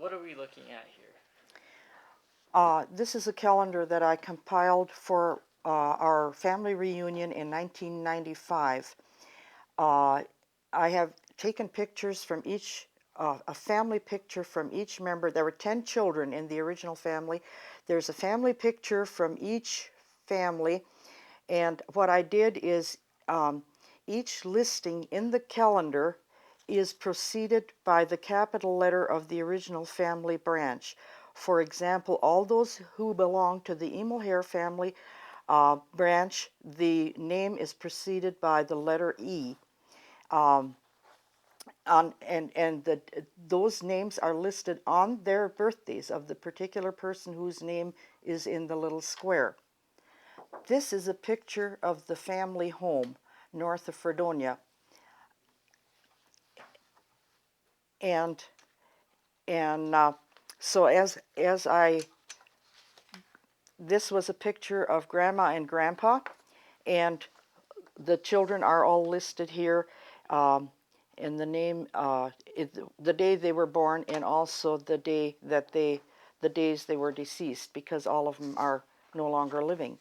what are we looking at here? This is a calendar that I compiled for our family reunion in 1995. I have taken pictures from each, a family picture from each member. There were 10 children in the original family. There's a family picture from each family, and what I did is each listing in the calendar is preceded by the capital letter of the original family branch. For example, all those who belong to the Emohair family branch, the name is preceded by the letter E. Those names are listed on their birthdays of the particular person whose name is in the little square. This is a picture of the family home north of Fredonia. And so this was a picture of Grandma and Grandpa, and the children are all listed here in the name, the day they were born, and also the day that the days they were deceased, because all of them are no longer living.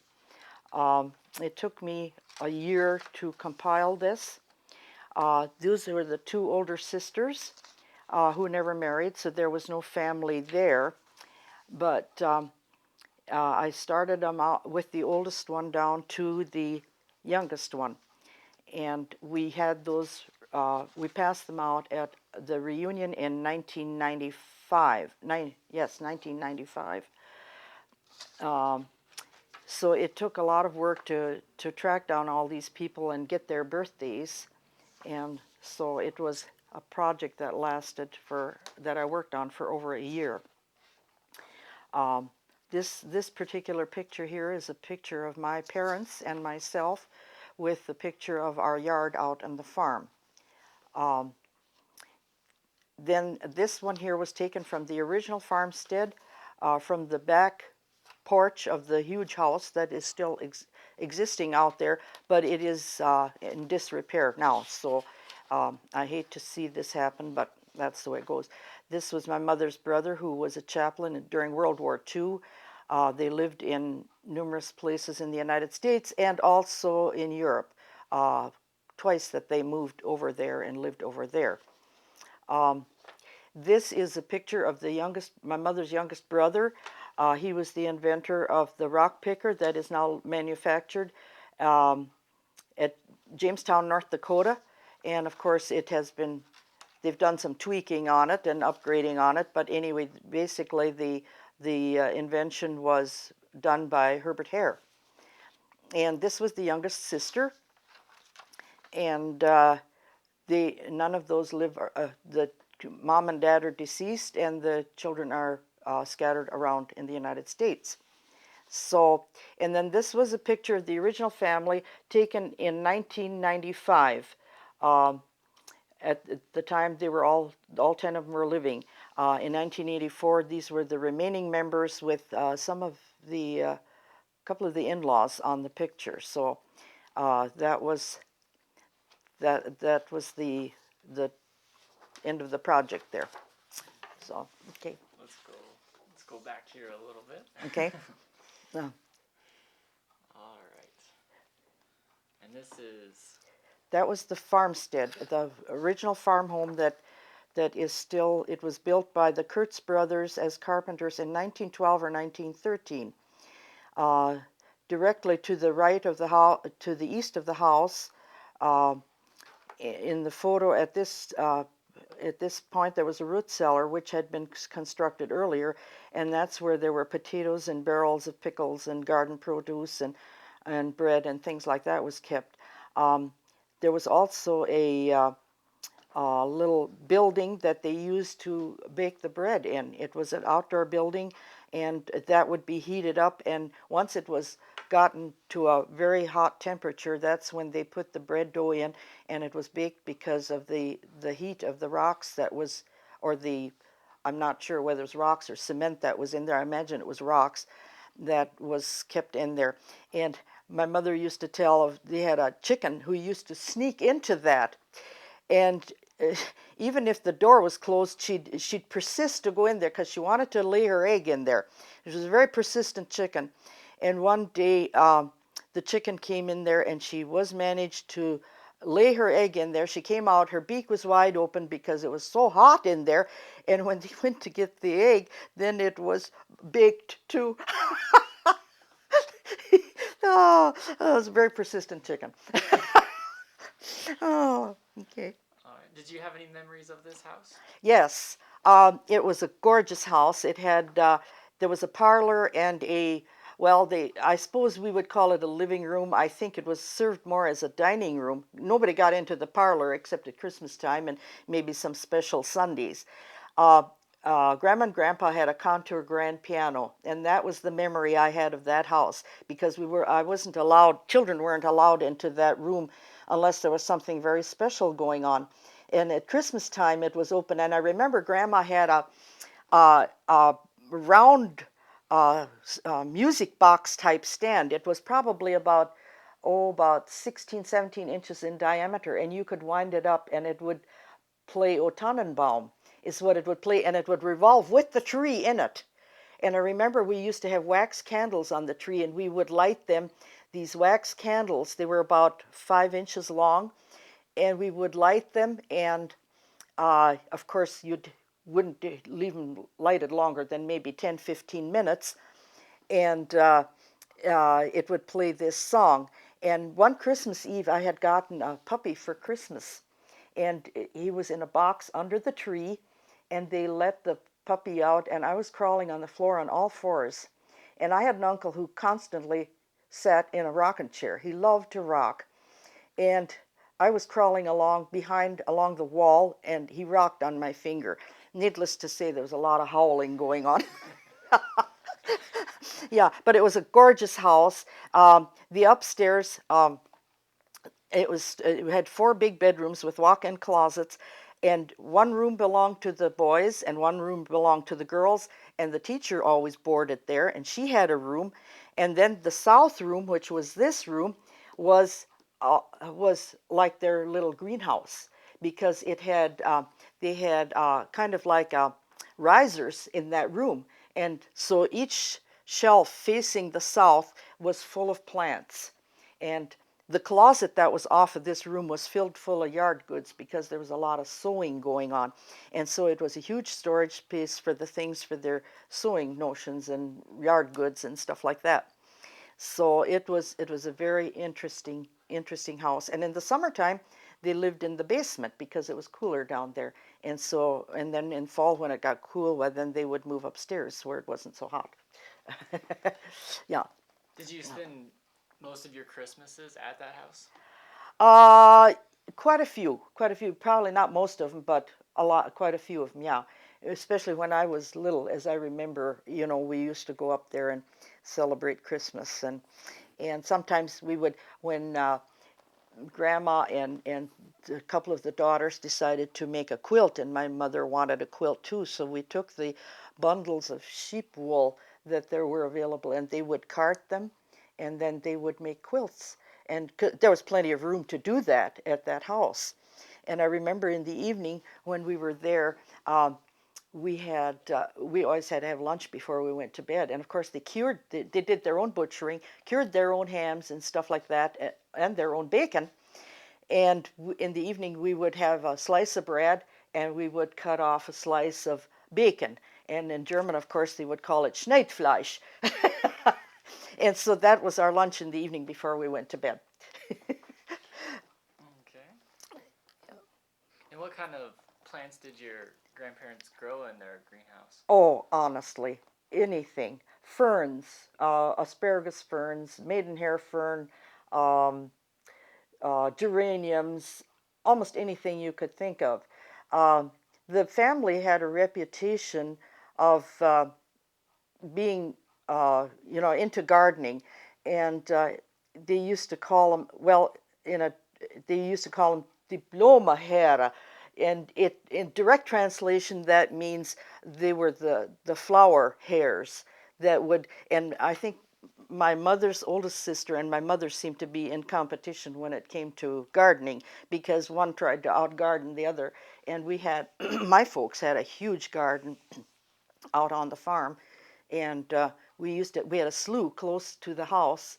It took me a year to compile this. Those were the two older sisters who never married, so there was no family there. But I started them out with the oldest one down to the youngest one. And we had those, we passed them out at the reunion in 1995. Yes, 1995. So it took a lot of work to track down all these people and get their birthdays. And so it was a project that lasted that I worked on for over a year. This particular picture here is a picture of my parents and myself with the picture of our yard out on the farm. Then this one here was taken from the original farmstead, from the back porch of the huge house that is still existing out there, but it is in disrepair now. So I hate to see this happen, but that's the way it goes. This was my mother's brother, who was a chaplain during World War II. They lived in numerous places in the United States and also in Europe. Twice that they moved over there and lived over there. This is a picture of my mother's youngest brother. He was the inventor of the rock picker that is now manufactured at Jamestown, North Dakota. And of course they've done some tweaking on it and upgrading on it. But anyway, basically the invention was done by Herbert Hare. And this was the youngest sister. And none of those live, the mom and dad are deceased, and the children are scattered around in the United States. So, and then this was a picture of the original family taken in 1995. At the time, they were all 10 of them were living. In 1984, these were the remaining members with some of the, couple of the in-laws on the picture. So that was the end of the project there. So, okay. Let's go back here a little bit. Okay. All right. And this is... That was the farmstead, the original farm home that is still, it was built by the Kurtz brothers as carpenters in 1912 or 1913. Directly to the right of the house, to the east of the house, in the photo at this point, there was a root cellar which had been constructed earlier, and that's where there were potatoes and barrels of pickles and garden produce and bread and things like that was kept. There was also a little building that they used to bake the bread in. It was an outdoor building, and that would be heated up, and once it was gotten to a very hot temperature, that's when they put the bread dough in, and it was baked because of the heat of the rocks that was, or I'm not sure whether it was rocks or cement that was in there. I imagine it was rocks that was kept in there. And my mother used to tell they had a chicken who used to sneak into that, and even if the door was closed, she'd persist to go in there because she wanted to lay her egg in there. She was a very persistent chicken. And one day, the chicken came in there, and she was managed to lay her egg in there. She came out, her beak was wide open because it was so hot in there. And when they went to get the egg, then it was baked too. Oh, that was a very persistent chicken. Oh, okay. All right. Did you have any memories of this house? Yes, it was a gorgeous house. It had there was a parlor and I suppose we would call it a living room. I think it was served more as a dining room. Nobody got into the parlor except at Christmas time and maybe some special Sundays. Uh, Grandma and Grandpa had a contour grand piano, and that was the memory I had of that house because I wasn't allowed, children weren't allowed into that room unless there was something very special going on. And at Christmas time it was open, and I remember Grandma had a round music box type stand. It was probably about 16, 17 inches in diameter, and you could wind it up and it would play O Tannenbaum is what it would play, and it would revolve with the tree in it. And I remember we used to have wax candles on the tree, and we would light them, these wax candles. They were about 5 inches long, and we would light them, and of course you wouldn't leave them lighted longer than maybe 10, 15 minutes, and it would play this song. And one Christmas Eve, I had gotten a puppy for Christmas, and he was in a box under the tree, and they let the puppy out, and I was crawling on the floor on all fours. And I had an uncle who constantly sat in a rocking chair. He loved to rock. And I was crawling along the wall, and he rocked on my finger. Needless to say, there was a lot of howling going on. Yeah, but it was a gorgeous house. The upstairs, it had 4 big bedrooms with walk-in closets, and one room belonged to the boys and one room belonged to the girls, and the teacher always boarded there, and she had a room. And then the south room, which was this room, was like their little greenhouse, because they had kind of like risers in that room, and so each shelf facing the south was full of plants. And the closet that was off of this room was filled full of yard goods because there was a lot of sewing going on. And so it was a huge storage space for the things for their sewing notions and yard goods and stuff like that. So it was a very interesting house. And in the summertime, they lived in the basement because it was cooler down there. And then in fall when it got cool, well, then they would move upstairs where it wasn't so hot. Yeah. Did you spend most of your Christmases at that house? Quite a few. Probably not most of them, but quite a few of them. Yeah, especially when I was little, as I remember. We used to go up there and celebrate Christmas, and sometimes we would, when Grandma and a couple of the daughters decided to make a quilt, and my mother wanted a quilt too, so we took the bundles of sheep wool that there were available, and they would cart them, and then they would make quilts. And there was plenty of room to do that at that house. And I remember in the evening when we were there, we always had to have lunch before we went to bed. And of course they did their own butchering, cured their own hams and stuff like that, and their own bacon. And in the evening we would have a slice of bread, and we would cut off a slice of bacon. And in German, of course, they would call it Schneidfleisch. And so that was our lunch in the evening before we went to bed. Okay. And what kind of plants did your grandparents grow in their greenhouse? Oh, honestly, anything. Ferns, asparagus ferns, maidenhair fern, geraniums, almost anything you could think of. The family had a reputation of being, into gardening, and they used to call them, they used to call them Diplomaherren, and in direct translation that means they were the flower hares that would, and I think my mother's oldest sister and my mother seemed to be in competition when it came to gardening, because one tried to outgarden the other. And we had, my folks had a huge garden out on the farm, and we had a slough close to the house,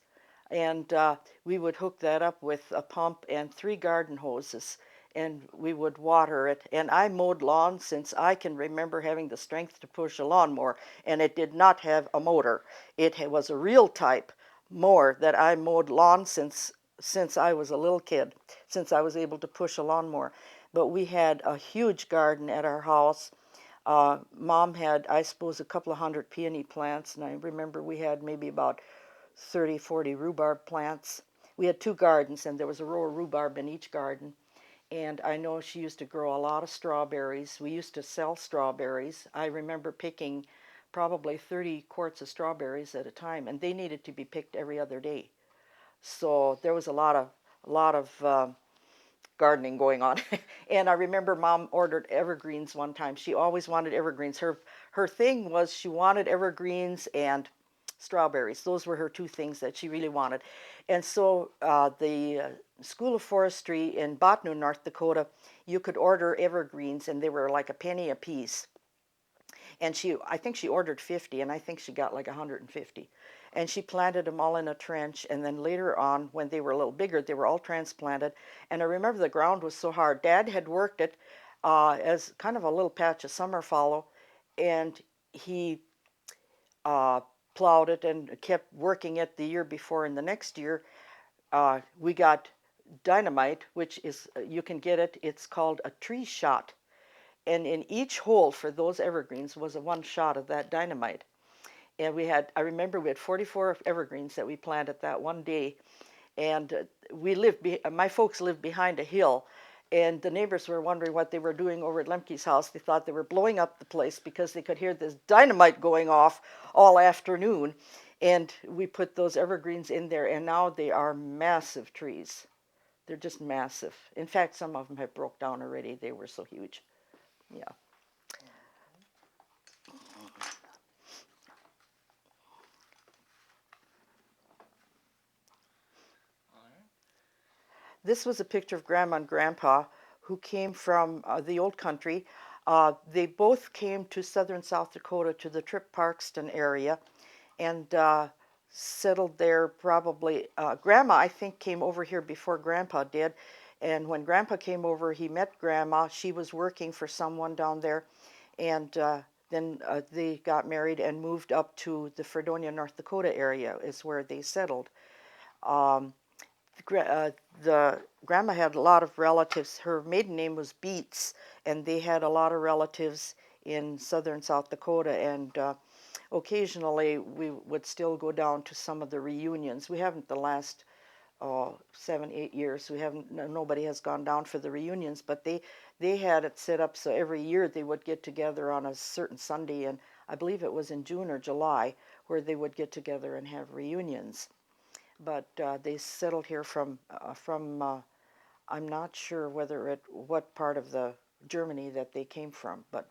and we would hook that up with a pump and 3 garden hoses, and we would water it. And I mowed lawns since I can remember having the strength to push a lawnmower, and it did not have a motor. It was a real type mower that I mowed lawns since I was a little kid, since I was able to push a lawnmower. But we had a huge garden at our house. Mom had, I suppose, a couple of hundred peony plants, and I remember we had maybe about 30, 40 rhubarb plants. We had 2 gardens, and there was a row of rhubarb in each garden. And I know she used to grow a lot of strawberries. We used to sell strawberries. I remember picking probably 30 quarts of strawberries at a time, and they needed to be picked every other day. So there was a lot of gardening going on. And I remember Mom ordered evergreens one time. She always wanted evergreens. Her thing was she wanted evergreens and strawberries. Those were her 2 things that she really wanted. And so the School of Forestry in Bottineau, North Dakota, you could order evergreens, and they were like a penny a piece. And I think she ordered 50, and I think she got like 150. And she planted them all in a trench, and then later on, when they were a little bigger, they were all transplanted. And I remember the ground was so hard. Dad had worked it as kind of a little patch of summer fallow, and he uh, plowed it and kept working it the year before. And the next year, we got dynamite, which is, you can get it, it's called a tree shot. And in each hole for those evergreens was a 1 shot of that dynamite. And I remember we had 44 evergreens that we planted that one day. And my folks lived behind a hill. And the neighbors were wondering what they were doing over at Lemke's house. They thought they were blowing up the place because they could hear this dynamite going off all afternoon. And we put those evergreens in there, and now they are massive trees. They're just massive. In fact, some of them have broke down already. They were so huge. Yeah. This was a picture of Grandma and Grandpa, who came from the old country. They both came to southern South Dakota, to the Trip Parkston area, and settled there probably. Grandma, I think, came over here before Grandpa did. And when Grandpa came over, he met Grandma. She was working for someone down there. And then they got married and moved up to the Fredonia, North Dakota area is where they settled. Um, the grandma had a lot of relatives. Her maiden name was Beets, and they had a lot of relatives in southern South Dakota. And occasionally we would still go down to some of the reunions. We haven't the last 7, 8 years. We haven't. Nobody has gone down for the reunions, but they had it set up so every year they would get together on a certain Sunday, and I believe it was in June or July, where they would get together and have reunions. But they settled here from I'm not sure what part of the Germany that they came from, but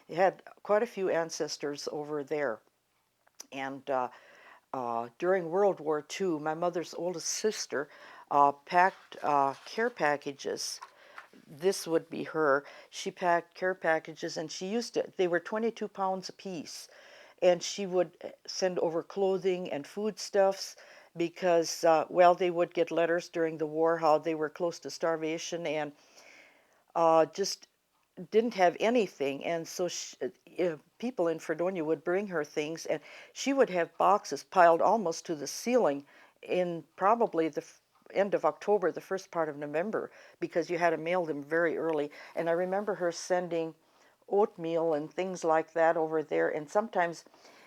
they had quite a few ancestors over there. And during World War II, my mother's oldest sister packed care packages. This would be her. She packed care packages, and they were 22 pounds a piece. And she would send over clothing and foodstuffs because, well, they would get letters during the war how they were close to starvation and just didn't have anything. And so people in Fredonia would bring her things, and she would have boxes piled almost to the ceiling in probably the end of October, the first part of November, because you had to mail them very early. And I remember her sending oatmeal and things like that over there. And sometimes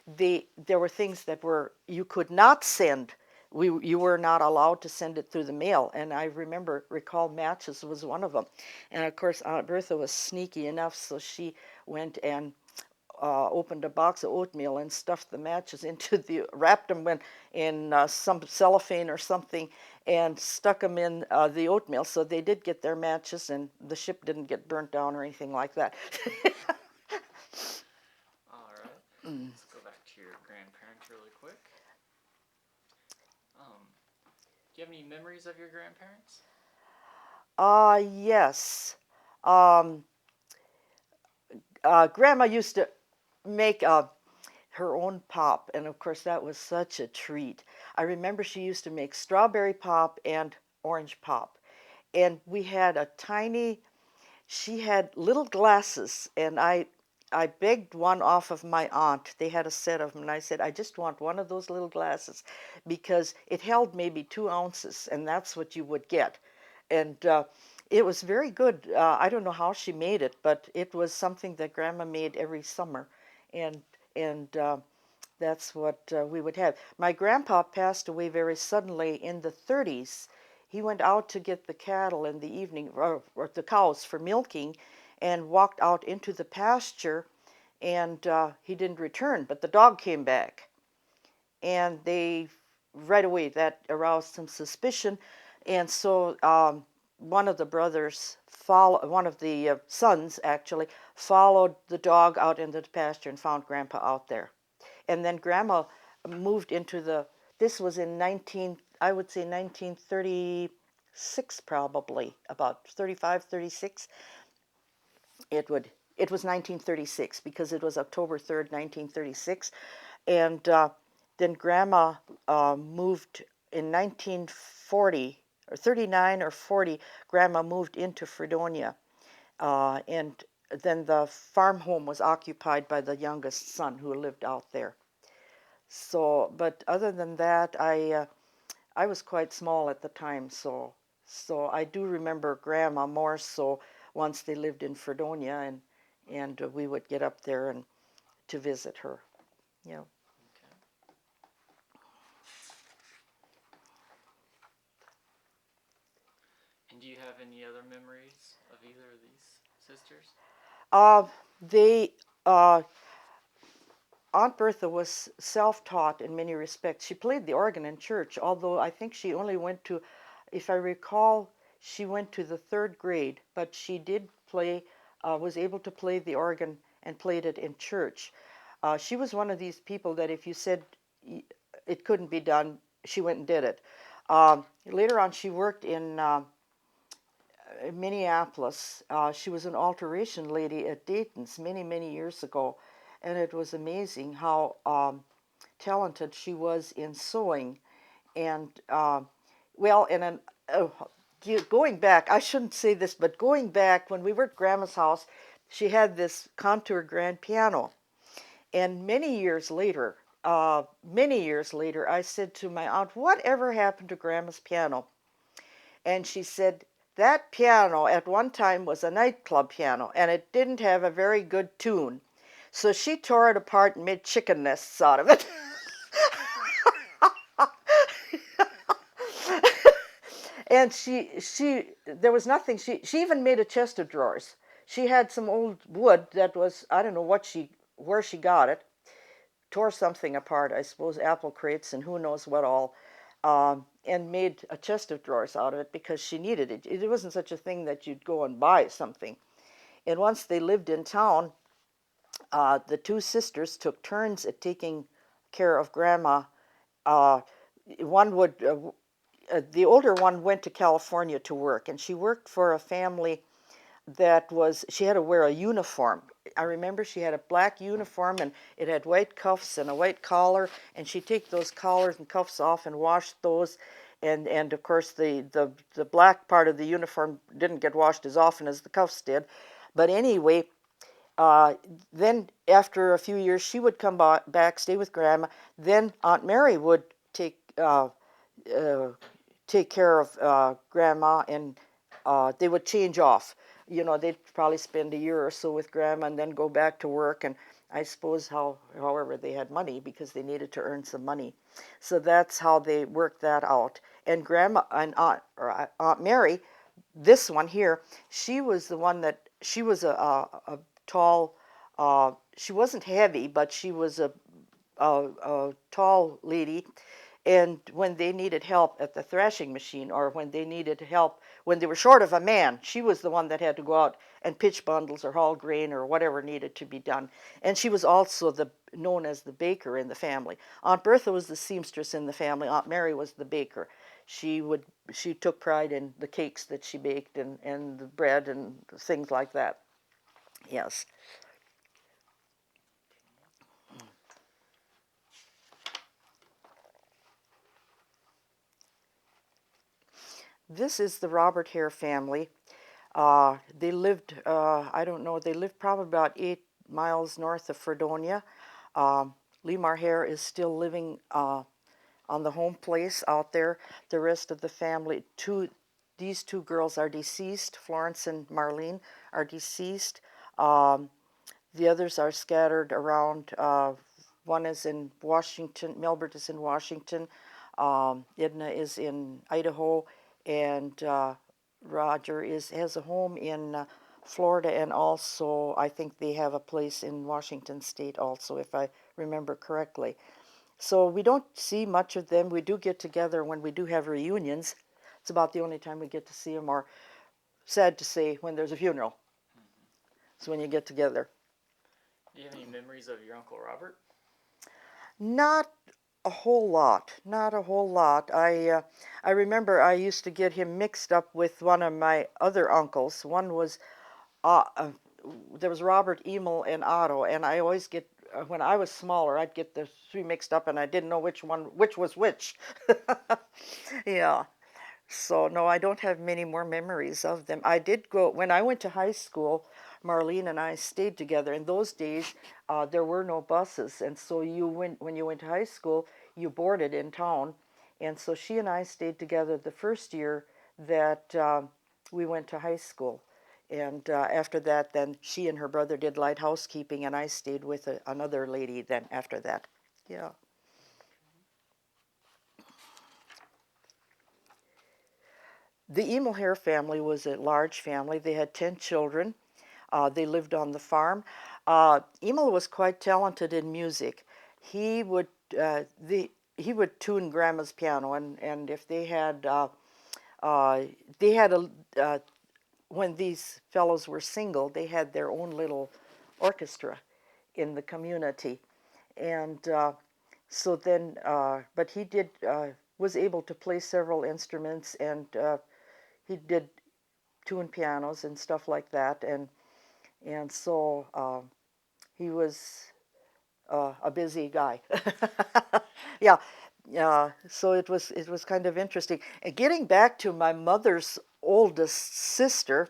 there were things that you could not send. You were not allowed to send it through the mail. And I recall matches was one of them. And of course, Aunt Bertha was sneaky enough, so she went and opened a box of oatmeal and stuffed the matches wrapped them in some cellophane or something, and stuck them in the oatmeal. So they did get their matches, and the ship didn't get burnt down or anything like that. All right. Let's go back to your grandparents really quick. you have any memories of your grandparents? Yes. Grandma used to make her own pop, and of course that was such a treat. I remember she used to make strawberry pop and orange pop, and we had a tiny. She had little glasses, and I begged one off of my aunt. They had a set of them, and I said, I just want one of those little glasses because it held maybe 2 ounces, and that's what you would get. And it was very good. I don't know how she made it, but it was something that Grandma made every summer, and and that's what we would have. My grandpa passed away very suddenly in the 30s. He went out to get the cattle in the evening, or the cows for milking, and walked out into the pasture, and he didn't return, but the dog came back. And they, right away, that aroused some suspicion. And so one of the brothers, one of the sons actually, followed the dog out into the pasture and found Grandpa out there. And then Grandma moved into this was in I would say 1936 probably, about 35, 36. It was 1936 because it was October 3rd, 1936. And then Grandma moved in 1940, or 39 or 40, Grandma moved into Fredonia. And then the farm home was occupied by the youngest son who lived out there. So, but other than that, I was quite small at the time, so I do remember Grandma more so once they lived in Fredonia, and we would get up there and to visit her. Yeah. Okay. And do you have any other memories of either of these sisters? They Aunt Bertha was self-taught in many respects. She played the organ in church, although I think she only went to, if I recall, she went to the 3rd grade, but she did play, was able to play the organ and played it in church. She was one of these people that if you said it couldn't be done, she went and did it. Later on, she worked in Minneapolis. She was an alteration lady at Dayton's many, many years ago, and it was amazing how talented she was in sewing. And well, going back, I shouldn't say this, but going back when we were at Grandma's house, she had this contour grand piano. And many years later, I said to my aunt, "Whatever happened to Grandma's piano?" And she said, "That piano at one time was a nightclub piano, and it didn't have a very good tune. So she tore it apart and made chicken nests out of it." And there was nothing, she even made a chest of drawers. She had some old wood that was, I don't know where she got it, tore something apart, I suppose, apple crates and who knows what all, and made a chest of drawers out of it because she needed it. It wasn't such a thing that you'd go and buy something. And once they lived in town, the 2 sisters took turns at taking care of Grandma. Uh, one would, the older one went to California to work, and she worked for a family she had to wear a uniform. I remember she had a black uniform and it had white cuffs and a white collar, and she'd take those collars and cuffs off and wash those. And of course the black part of the uniform didn't get washed as often as the cuffs did. But anyway, then after a few years she would come back, stay with Grandma. Then Aunt Mary would take care of Grandma, and they would change off. You know, they'd probably spend a year or so with Grandma and then go back to work. And I suppose however they had money because they needed to earn some money. So that's how they worked that out. And Grandma and Aunt Mary, this one here, she was the one that she was a tall. She wasn't heavy, but she was a tall lady. And when they needed help at the thrashing machine, or when they needed help, when they were short of a man, she was the one that had to go out and pitch bundles or haul grain or whatever needed to be done. And she was also known as the baker in the family. Aunt Bertha was the seamstress in the family. Aunt Mary was the baker. she took pride in the cakes that she baked and the bread and things like that. Yes. This is the Robert Hare family. They lived, I don't know, they lived probably about 8 miles north of Fredonia. Lemar Hare is still living on the home place out there. The rest of the family, these two girls are deceased. Florence and Marlene are deceased. The others are scattered around. One is in Washington, Melbert is in Washington, Edna is in Idaho, and Roger has a home in Florida, and also I think they have a place in Washington State also, if I remember correctly. So we don't see much of them. We do get together when we do have reunions. It's about the only time we get to see them, or sad to say, when there's a funeral. It's when you get together. Do you have any memories of your Uncle Robert? Not a whole lot. Not a whole lot. I remember I used to get him mixed up with one of my other uncles. One was uh, uh, there was Robert, Emil, and Otto, and I always get when I was smaller, I'd get the three mixed up, and I didn't know which was which. Yeah. So no, I don't have many more memories of them. I did go when I went to high school. Marlene and I stayed together. In those days, there were no buses, and so when you went to high school, you boarded in town, and so she and I stayed together the first year that we went to high school, and after that, then she and her brother did light housekeeping, and I stayed with another lady. Then after that, yeah. The Emil Hare family was a large family. They had 10 children. They lived on the farm. Emil was quite talented in music. He would he would tune Grandma's piano, and if they had a when these fellows were single, they had their own little orchestra in the community, and so then, but he did was able to play several instruments, and he did tune pianos and stuff like that, and so he was a busy guy. Yeah, so it was kind of interesting. And getting back to my mother's oldest sister,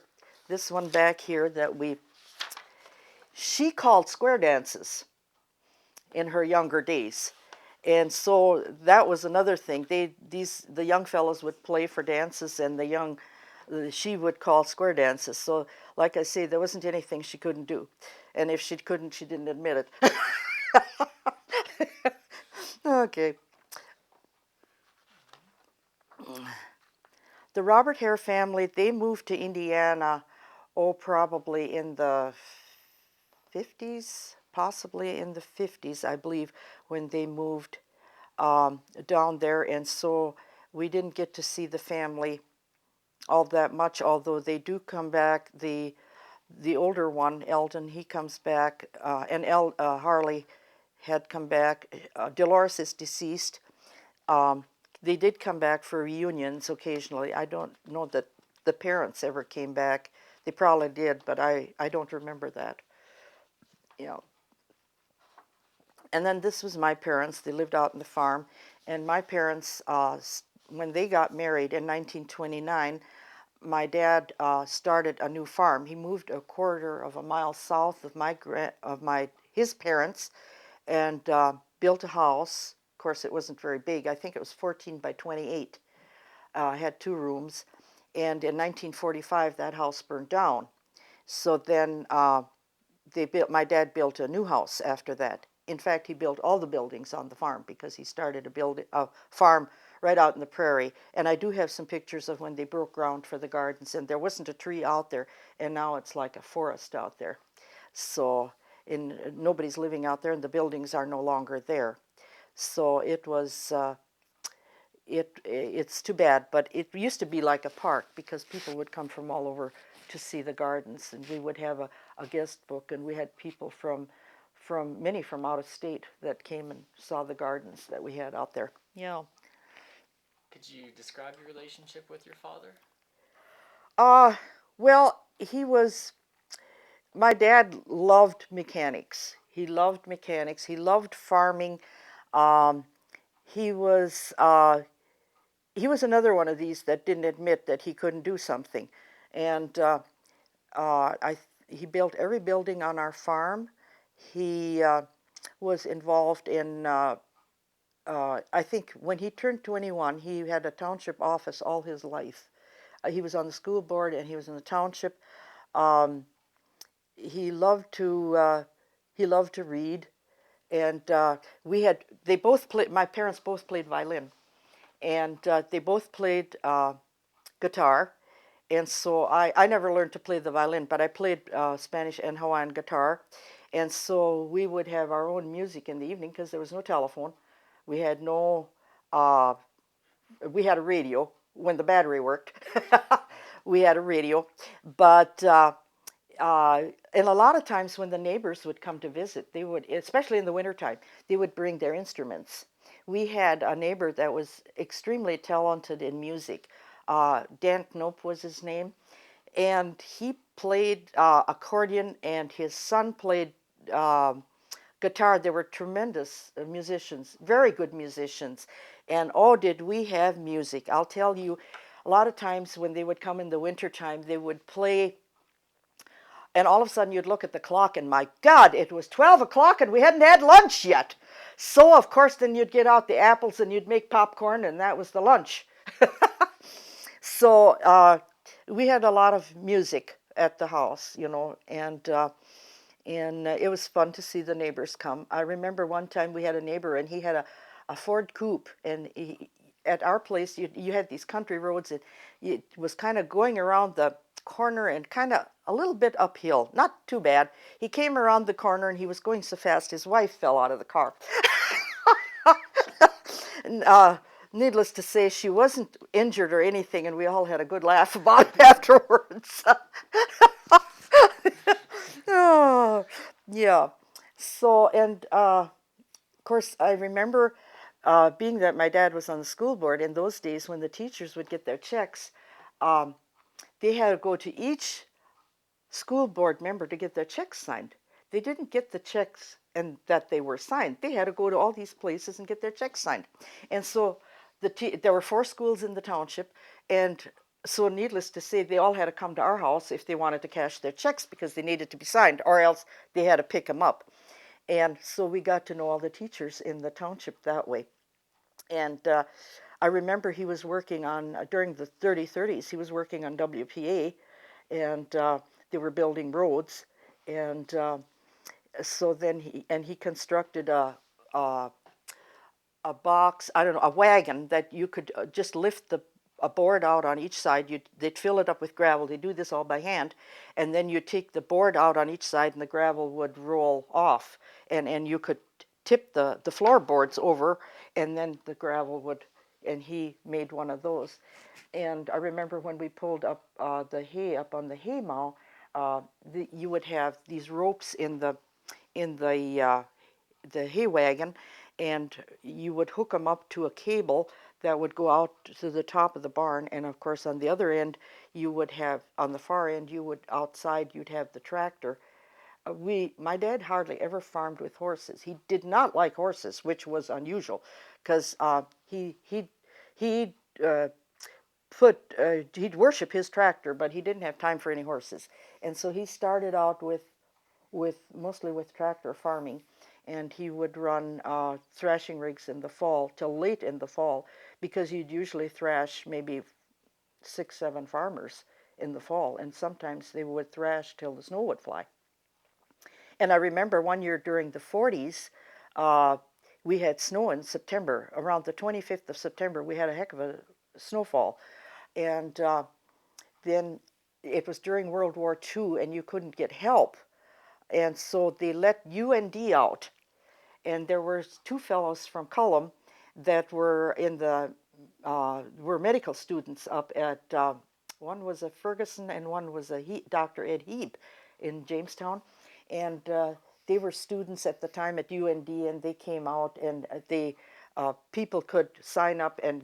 this one back here she called square dances in her younger days. And so that was another thing. The young fellows would play for dances, and she would call square dances. So, like I say, there wasn't anything she couldn't do, and if she couldn't, she didn't admit it. Okay. The Robert Hare family, they moved to Indiana, probably in the 50s, possibly in the 50s, I believe, when they moved down there, and so we didn't get to see the family all that much, although they do come back. The older one, Eldon, he comes back, and Harley had come back. Dolores is deceased. Um, they did come back for reunions occasionally. I don't know that the parents ever came back. They probably did, but I don't remember that. Yeah. And then this was my parents. They lived out in the farm. And my parents, when they got married in 1929, my dad started a new farm. He moved a quarter of a mile south of his parents, and built a house. Of course, it wasn't very big. I think it was 14 by 28. Had 2 rooms. And in 1945, that house burned down. So then my dad built a new house after that. In fact, he built all the buildings on the farm because he started a farm right out in the prairie. And I do have some pictures of when they broke ground for the gardens, and there wasn't a tree out there, and now it's like a forest out there. So nobody's living out there, and the buildings are no longer there. So it's too bad, but it used to be like a park because people would come from all over to see the gardens, and we would have a guest book, and we had people from many from out of state that came and saw the gardens that we had out there. Yeah. Could you describe your relationship with your father? Well, my dad loved mechanics. He loved mechanics. He loved farming. Um, he was uh, he was another one of these that didn't admit that he couldn't do something, and I he built every building on our farm. He was involved in. I think when he turned 21, he had a township office all his life. He was on the school board and he was in the township. Um, he loved to read, and we had they both played. My parents both played violin, and they both played guitar. And so I never learned to play the violin, but I played Spanish and Hawaiian guitar. And so we would have our own music in the evening because there was no telephone. We had no, uh, we had a radio when the battery worked. We had a radio. But, and a lot of times when the neighbors would come to visit, they would, especially in the wintertime, they would bring their instruments. We had a neighbor that was extremely talented in music. Dan Knope was his name, and he played accordion, and his son played guitar. They were tremendous musicians, very good musicians, and oh, did we have music! I'll tell you, a lot of times when they would come in the wintertime, they would play, and all of a sudden you'd look at the clock, and my God, it was 12 o'clock, and we hadn't had lunch yet. So of course, then you'd get out the apples and you'd make popcorn, and that was the lunch. So we had a lot of music at the house, and it was fun to see the neighbors come. I remember one time we had a neighbor, and he had a Ford coupe, and at our place you had these country roads, and it was kind of going around the corner and kind of a little bit uphill, not too bad. He came around the corner, and he was going so fast his wife fell out of the car. And, needless to say, she wasn't injured or anything, and we all had a good laugh about it afterwards. Oh, yeah. So, and of course, I remember being that my dad was on the school board in those days when the teachers would get their checks, um, they had to go to each school board member to get their checks signed. They didn't get the checks and that they were signed. They had to go to all these places and get their checks signed. And so there were 4 schools in the township, and so needless to say, they all had to come to our house if they wanted to cash their checks because they needed to be signed, or else they had to pick them up. And so we got to know all the teachers in the township that way. And I remember he was working on, during the 30s, he was working on WPA, and they were building roads. And so then he constructed a box, I don't know, a wagon that you could just lift a board out on each side. They'd fill it up with gravel. They do this all by hand, and then you take the board out on each side, and the gravel would roll off, and you could tip the floorboards over, and then the gravel would. And he made one of those. And I remember when we pulled up the hay up on the hay mow, you would have these ropes in the hay wagon, and you would hook them up to a cable that would go out to the top of the barn. And of course, on the other end, you would have, on the far end, outside you'd have the tractor. My dad hardly ever farmed with horses. He did not like horses, which was unusual, because he he'd worship his tractor, but he didn't have time for any horses. And so he started out mostly with tractor farming, and he would run thrashing rigs in the fall till late in the fall, because you'd usually thrash maybe 6, 7 farmers in the fall, and sometimes they would thrash till the snow would fly. And I remember one year during the 40s, we had snow in September. Around the 25th of September, we had a heck of a snowfall. And then it was during World War II, and you couldn't get help. And so they let UND out. And there were 2 fellows from Cullum that were were medical students up at, one was a Ferguson and one was Dr. Ed Heap in Jamestown. And they were students at the time at UND, and they came out, and people could sign up and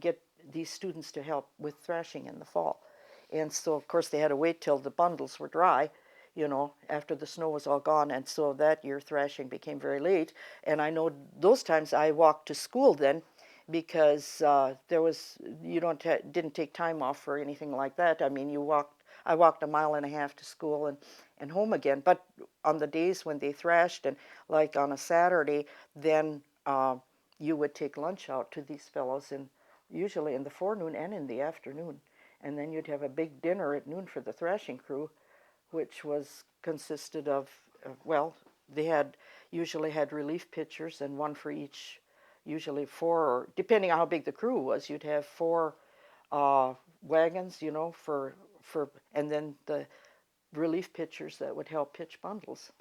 these students to help with thrashing in the fall. And so, of course, they had to wait till the bundles were dry, after the snow was all gone. And so that year, thrashing became very late. And I know those times I walked to school then because there was, didn't take time off or anything like that. I mean, I walked a mile and a half to school and home again. But on the days when they thrashed, and like on a Saturday, then you would take lunch out to these fellows, and usually in the forenoon and in the afternoon. And then you'd have a big dinner at noon for the thrashing crew, which was consisted of, well, they usually had relief pitchers and one for each, usually four, or depending on how big the crew was, you'd have four wagons, and then the relief pitchers that would help pitch bundles.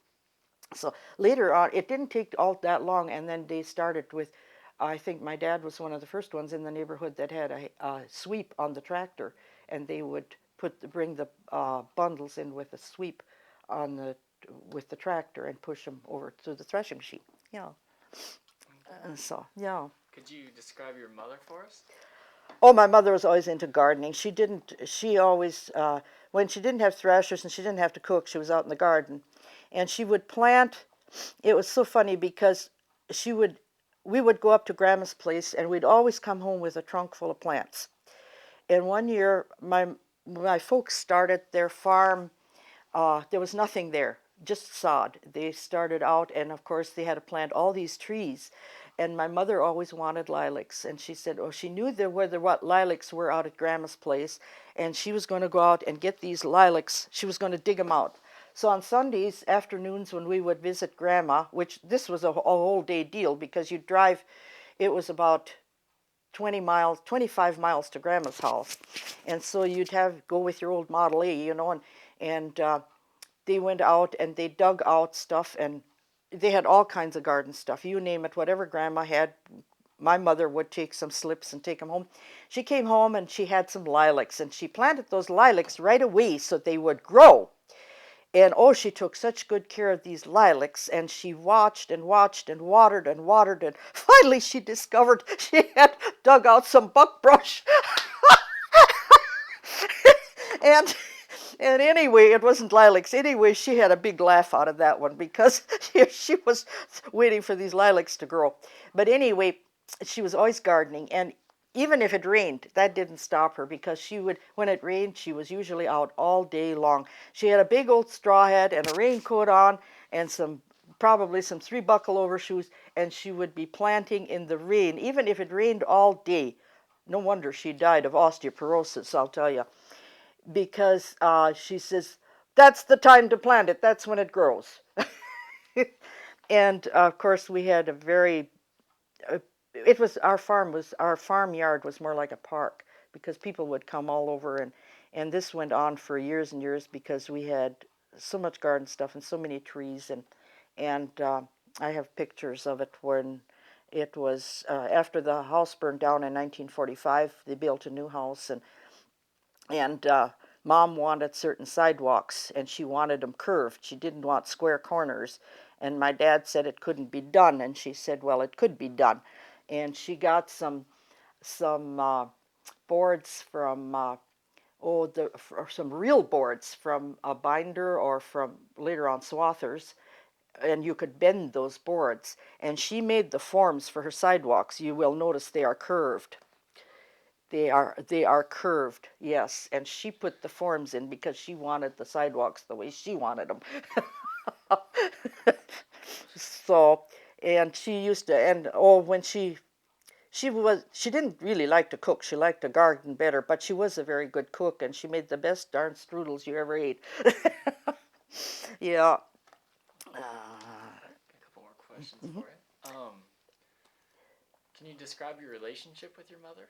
So later on, it didn't take all that long, and then they started with, I think my dad was one of the first ones in the neighborhood that had a sweep on the tractor, and they would bring the bundles in with a sweep with the tractor and push them over to the threshing machine. Yeah. So yeah. Could you describe your mother for us? Oh, my mother was always into gardening. She always, when she didn't have thrashers and she didn't have to cook, she was out in the garden. And she would plant. It was so funny because we would go up to Grandma's place and we'd always come home with a trunk full of plants. And one year, my folks started their farm. There was nothing there, just sod. They started out, and of course they had to plant all these trees. And my mother always wanted lilacs, and she said, she knew what lilacs were out at Grandma's place, and she was going to go out and get these lilacs. She was going to dig them out. So on Sundays afternoons when we would visit Grandma, which this was a whole day deal because you'd drive, it was about 25 miles to Grandma's house. And so you'd go with your old Model A, and they went out and they dug out stuff, and they had all kinds of garden stuff. You name it, whatever Grandma had, my mother would take some slips and take them home. She came home and she had some lilacs, and she planted those lilacs right away so they would grow. And she took such good care of these lilacs, and she watched and watched and watered, and finally she discovered she had dug out some buckbrush. and anyway, it wasn't lilacs. Anyway, she had a big laugh out of that one because she was waiting for these lilacs to grow. But anyway, she was always gardening, and even if it rained, that didn't stop her because when it rained, she was usually out all day long. She had a big old straw hat and a raincoat on and probably some 3-buckle overshoes, and she would be planting in the rain, even if it rained all day. No wonder she died of osteoporosis, I'll tell you, because she says, that's the time to plant it. That's when it grows. And of course, we had a very our farmyard was more like a park because people would come all over, and this went on for years and years because we had so much garden stuff and so many trees, and I have pictures of it when it was after the house burned down in 1945. They built a new house, and Mom wanted certain sidewalks, and she wanted them curved. She didn't want square corners, and my dad said it couldn't be done, and she said, well, it could be done. And she got some boards from some real boards from a binder or from later on Swathers, and you could bend those boards. And she made the forms for her sidewalks. You will notice they are curved. They are curved, yes. And she put the forms in because she wanted the sidewalks the way she wanted them. So, and she used to, and when she didn't really like to cook. She liked to garden better, but she was a very good cook, and she made the best darn strudels you ever ate. Yeah. A couple more questions for you. Can you describe your relationship with your mother?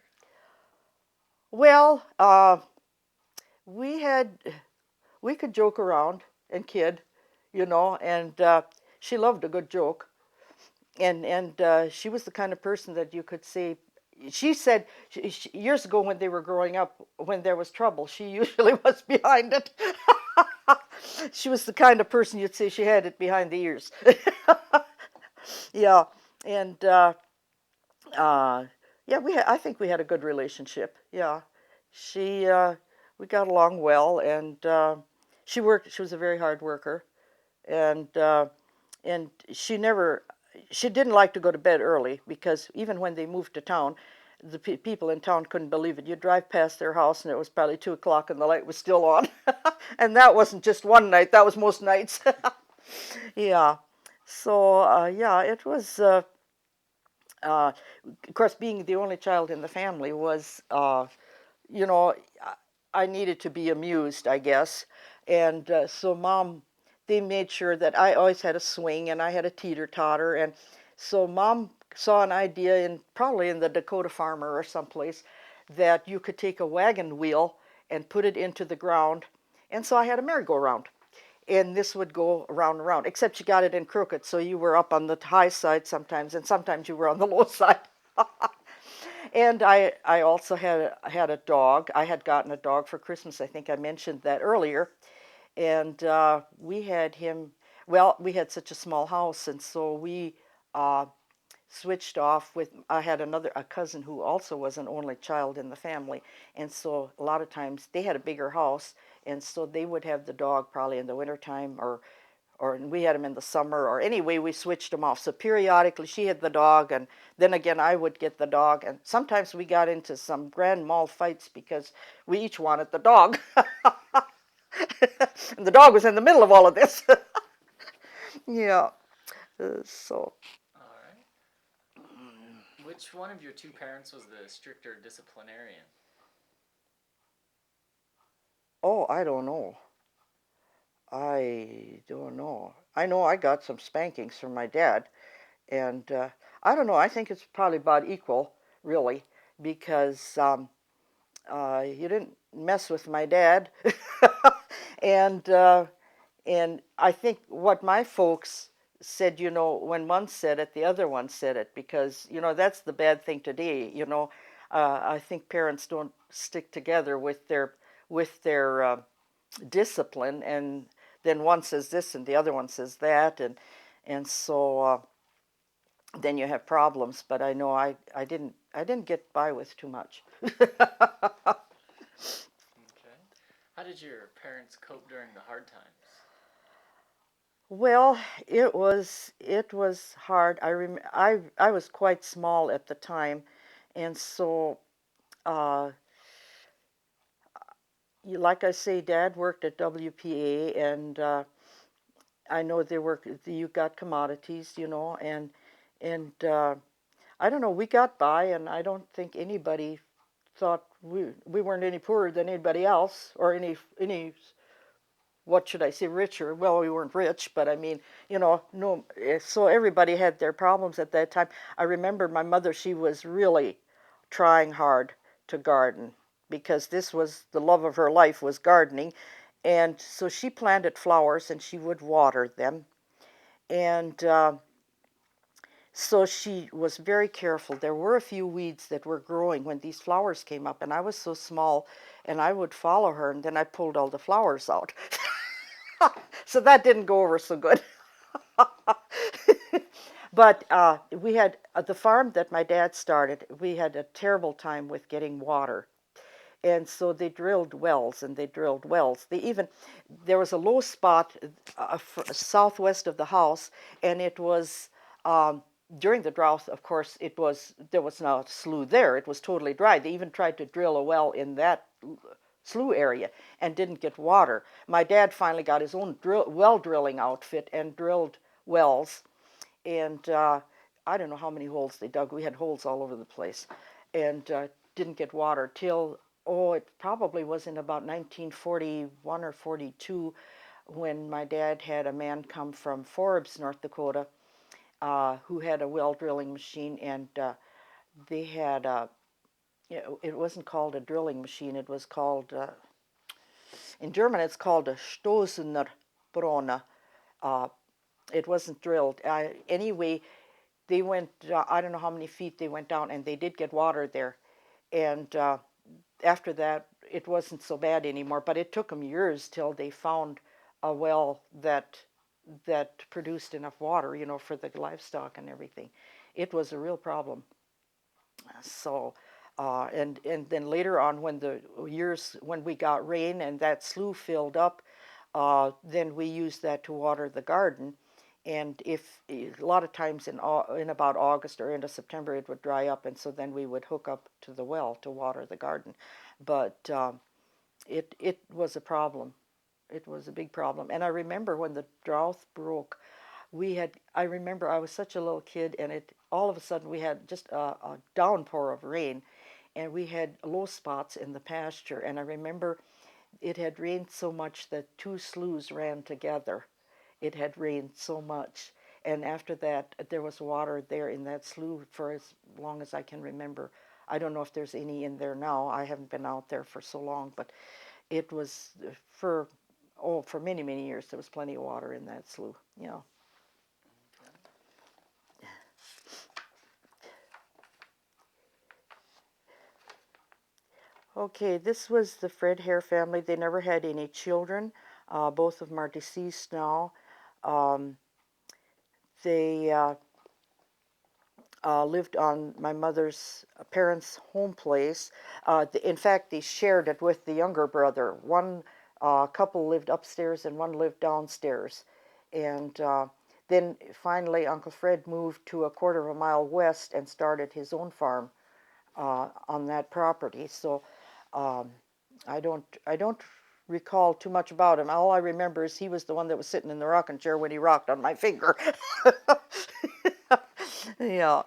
Well, we could joke around and kid, and she loved a good joke. And she was the kind of person that you could say, she said years ago when they were growing up, when there was trouble, she usually was behind it. She was the kind of person you'd say she had it behind the ears. Yeah, and Yeah, I think we had a good relationship. Yeah, she we got along well, and she worked. She was a very hard worker, and she didn't like to go to bed early because even when they moved to town, the people in town couldn't believe it. You'd drive past their house and it was probably 2 o'clock and the light was still on, and that wasn't just one night. That was most nights. Yeah. So yeah, it was. Uh, of course, being the only child in the family was, you know, I needed to be amused, I guess. And so mom, they made sure that I always had a swing and I had a teeter-totter. And so mom saw an idea in probably in the Dakota Farmer or someplace that you could take a wagon wheel and put it into the ground. And so I had a merry-go-round. And this would go around and around, except you got it in crooked, so you were up on the high side sometimes, and sometimes you were on the low side. And I also had a dog. I had gotten a dog for Christmas. I think I mentioned that earlier. And we had him. Well, we had such a small house, and so we uh, switched off with. I had a cousin who also was an only child in the family, and so a lot of times they had a bigger house, and so they would have the dog probably in the wintertime, or we had him in the summer, or anyway, we switched them off. So periodically she had the dog, and then again I would get the dog, and sometimes we got into some grand mal fights because we each wanted the dog. And the dog was in the middle of all of this. Yeah. So, All right. Which one of your two parents was the stricter disciplinarian? oh, I don't know. I don't know. I know I got some spankings from my dad, and I don't know. I think it's probably about equal, really, because you didn't mess with my dad, and I think what my folks said, when one said it, the other one said it, because that's the bad thing today. I think parents don't stick together with their discipline, and then one says this and the other one says that, and so then you have problems. But I know I didn't get by with too much. Okay. How did your parents cope during the hard times? Well, it was hard. I was quite small at the time, and so like I say, Dad worked at WPA, and I know you got commodities, and I don't know. We got by, and I don't think anybody thought we weren't any poorer than anybody else, or any what should I say, richer. Well, we weren't rich, but I mean, no. So everybody had their problems at that time. I remember my mother; she was really trying hard to garden because this was the love of her life was gardening, and so she planted flowers and she would water them, and so she was very careful. There were a few weeds that were growing when these flowers came up, and I was so small, and I would follow her, and then I pulled all the flowers out. So that didn't go over so good. But we had the farm that my dad started, we had a terrible time with getting water. And so they drilled wells and they drilled wells. There was a low spot southwest of the house, and it was, during the drought, of course, there was no slough there. It was totally dry. They even tried to drill a well in that slough area and didn't get water. My dad finally got his own well drilling outfit and drilled wells, and I don't know how many holes they dug. We had holes all over the place, and didn't get water till, it probably was in about 1941 or 42, when my dad had a man come from Forbes, North Dakota, who had a well drilling machine, and they had it wasn't called a drilling machine. It was called, in German, it's called a Stoßener Brunner. Uh, it wasn't drilled. Anyway, they went, I don't know how many feet they went down, and they did get water there. And after that, it wasn't so bad anymore. But it took them years till they found a well that produced enough water, for the livestock and everything. It was a real problem. So, and then later on, when the years when we got rain and that slough filled up, then we used that to water the garden. And if a lot of times in about August or into September, it would dry up, and so then we would hook up to the well to water the garden. But it was a problem. It was a big problem. And I remember when the drought broke, I remember I was such a little kid, and all of a sudden we had just a downpour of rain, and we had low spots in the pasture. And I remember it had rained so much that two sloughs ran together. It had rained so much. And after that, there was water there in that slough for as long as I can remember. I don't know if there's any in there now. I haven't been out there for so long, but it was for, for many, many years, there was plenty of water in that slough. Yeah. Okay, this was the Fred Hare family. They never had any children. Both of them are deceased now. Um, they lived on my mother's parents' home place. In fact, they shared it with the younger brother. One couple lived upstairs and one lived downstairs. And then finally, Uncle Fred moved to a quarter of a mile west and started his own farm on that property. So um, I don't recall too much about him. All I remember is he was the one that was sitting in the rocking chair when he rocked on my finger. Yeah.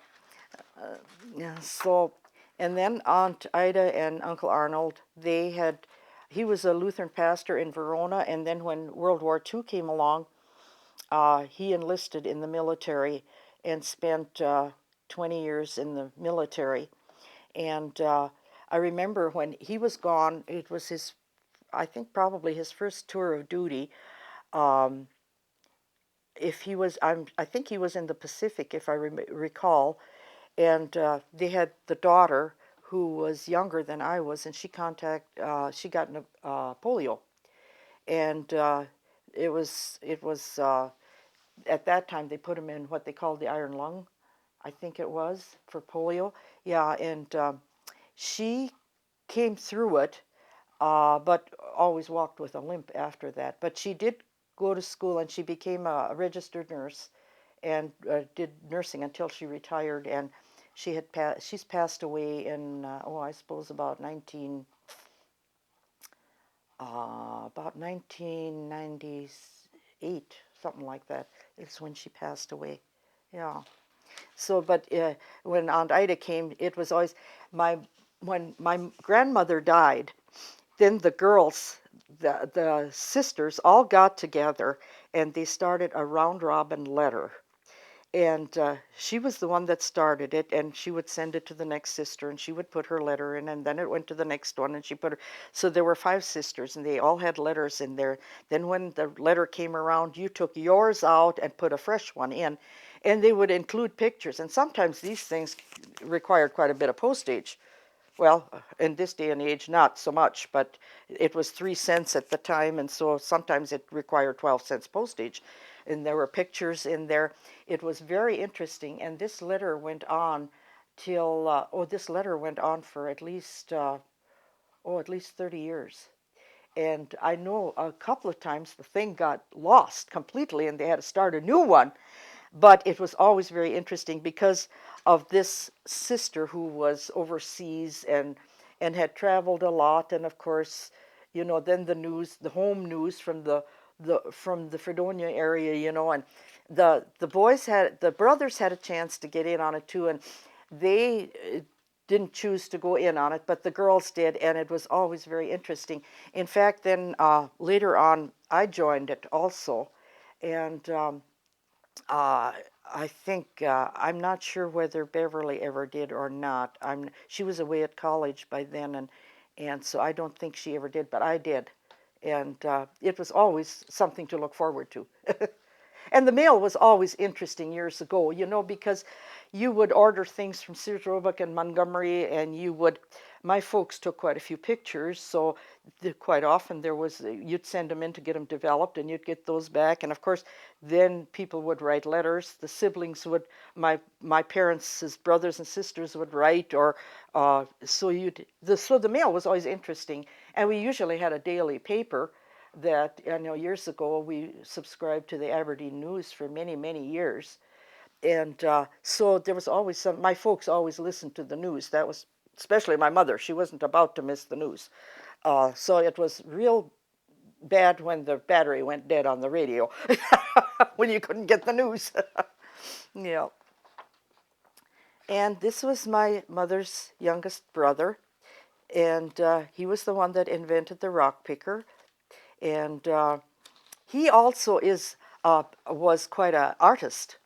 Yeah, so, and then Aunt Ida and Uncle Arnold, he was a Lutheran pastor in Verona, and then when World War II came along, he enlisted in the military and spent 20 years in the military. And I remember when he was gone, it was I think probably his first tour of duty. Um, if he was, I think he was in the Pacific, if I recall, and they had the daughter who was younger than I was, and she got polio, and it was at that time they put him in what they called the iron lung, I think it was for polio. Yeah, and she came through it, but always walked with a limp after that. But she did go to school, and she became a registered nurse and did nursing until she retired. And she's passed away in I suppose about 1998, something like that. It's when she passed away. Yeah. So, but when Aunt Ida came, it was always when my grandmother died, then the girls, the sisters, all got together and they started a round robin letter. And she was the one that started it, and she would send it to the next sister, and she would put her letter in, and then it went to the next one, and she put her. So there were 5 sisters, and they all had letters in there. Then when the letter came around, you took yours out and put a fresh one in, and they would include pictures. And sometimes these things required quite a bit of postage. Well, in this day and age, not so much, but it was 3 cents at the time, and so sometimes it required 12 cents postage. And there were pictures in there. It was very interesting, and this letter went on this letter went on for at least 30 years. And I know a couple of times the thing got lost completely and they had to start a new one. But it was always very interesting because of this sister who was overseas and had traveled a lot. And of course, then the home news from the Fredonia area, and the brothers had a chance to get in on it too, and they didn't choose to go in on it, but the girls did, and it was always very interesting. In fact, then later on, I joined it also, and uh, I think I'm not sure whether Beverly ever did or not. She was away at college by then, and so I don't think she ever did, but I did, and it was always something to look forward to. And the mail was always interesting years ago, because you would order things from Sears Roebuck and Montgomery, and you would my folks took quite a few pictures, so quite often there was you'd send them in to get them developed, and you'd get those back. And of course, then people would write letters. The siblings would, my parents' brothers and sisters would write, or so the mail was always interesting. And we usually had a daily paper that I know years ago we subscribed to the Aberdeen News for many, many years. And so there was always some, my folks always listened to the news. That was, especially my mother, she wasn't about to miss the news. So it was real bad when the battery went dead on the radio, when you couldn't get the news. Yeah. And this was my mother's youngest brother, and he was the one that invented the rock picker. And he also was quite an artist.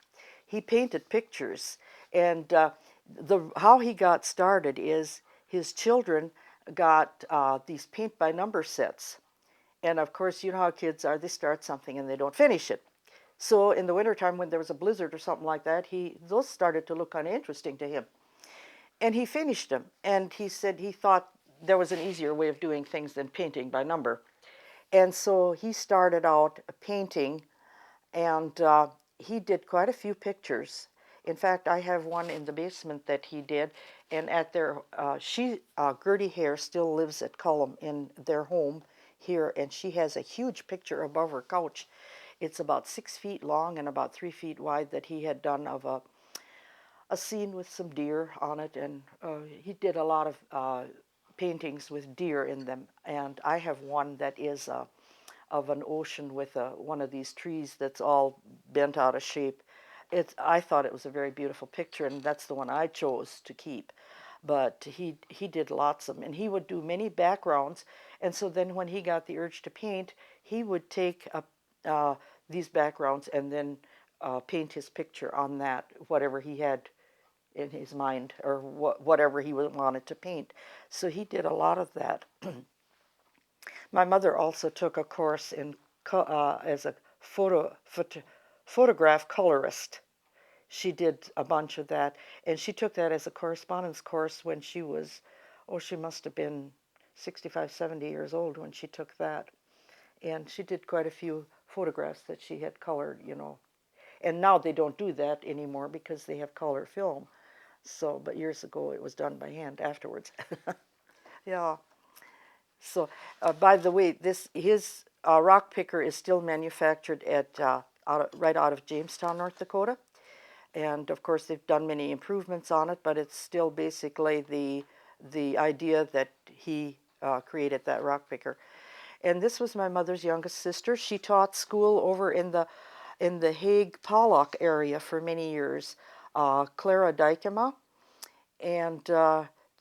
He painted pictures, and how he got started is his children got these paint by number sets, and of course you know how kids are, they start something and they don't finish it. So in the wintertime when there was a blizzard or something like that, those started to look kind of interesting to him, and he finished them. And he said he thought there was an easier way of doing things than painting by number, and so he started out painting, and he did quite a few pictures. In fact, I have one in the basement that he did, and at their Gertie Hare still lives at Cullum in their home here, and she has a huge picture above her couch. It's about 6 feet long and about 3 feet wide that he had done of a scene with some deer on it, and he did a lot of paintings with deer in them. And I have one that is of an ocean with one of these trees that's all bent out of shape. I thought it was a very beautiful picture, and that's the one I chose to keep. But he did lots of them, and he would do many backgrounds. And so then when he got the urge to paint, he would take these backgrounds and then paint his picture on that, whatever he had in his mind, or whatever he wanted to paint. So he did a lot of that. My mother also took a course in as a photograph colorist. She did a bunch of that, and she took that as a correspondence course when she was, oh, she must have been 65, 70 years old when she took that. And she did quite a few photographs that she had colored, you know. And now they don't do that anymore because they have color film. So, but years ago it was done by hand afterwards. Yeah. So, by the way, his rock picker is still manufactured right out of Jamestown, North Dakota, and of course they've done many improvements on it, but it's still basically the idea that he created that rock picker. And this was my mother's youngest sister. She taught school over in the Hague Pollock area for many years. Clara Dykema, and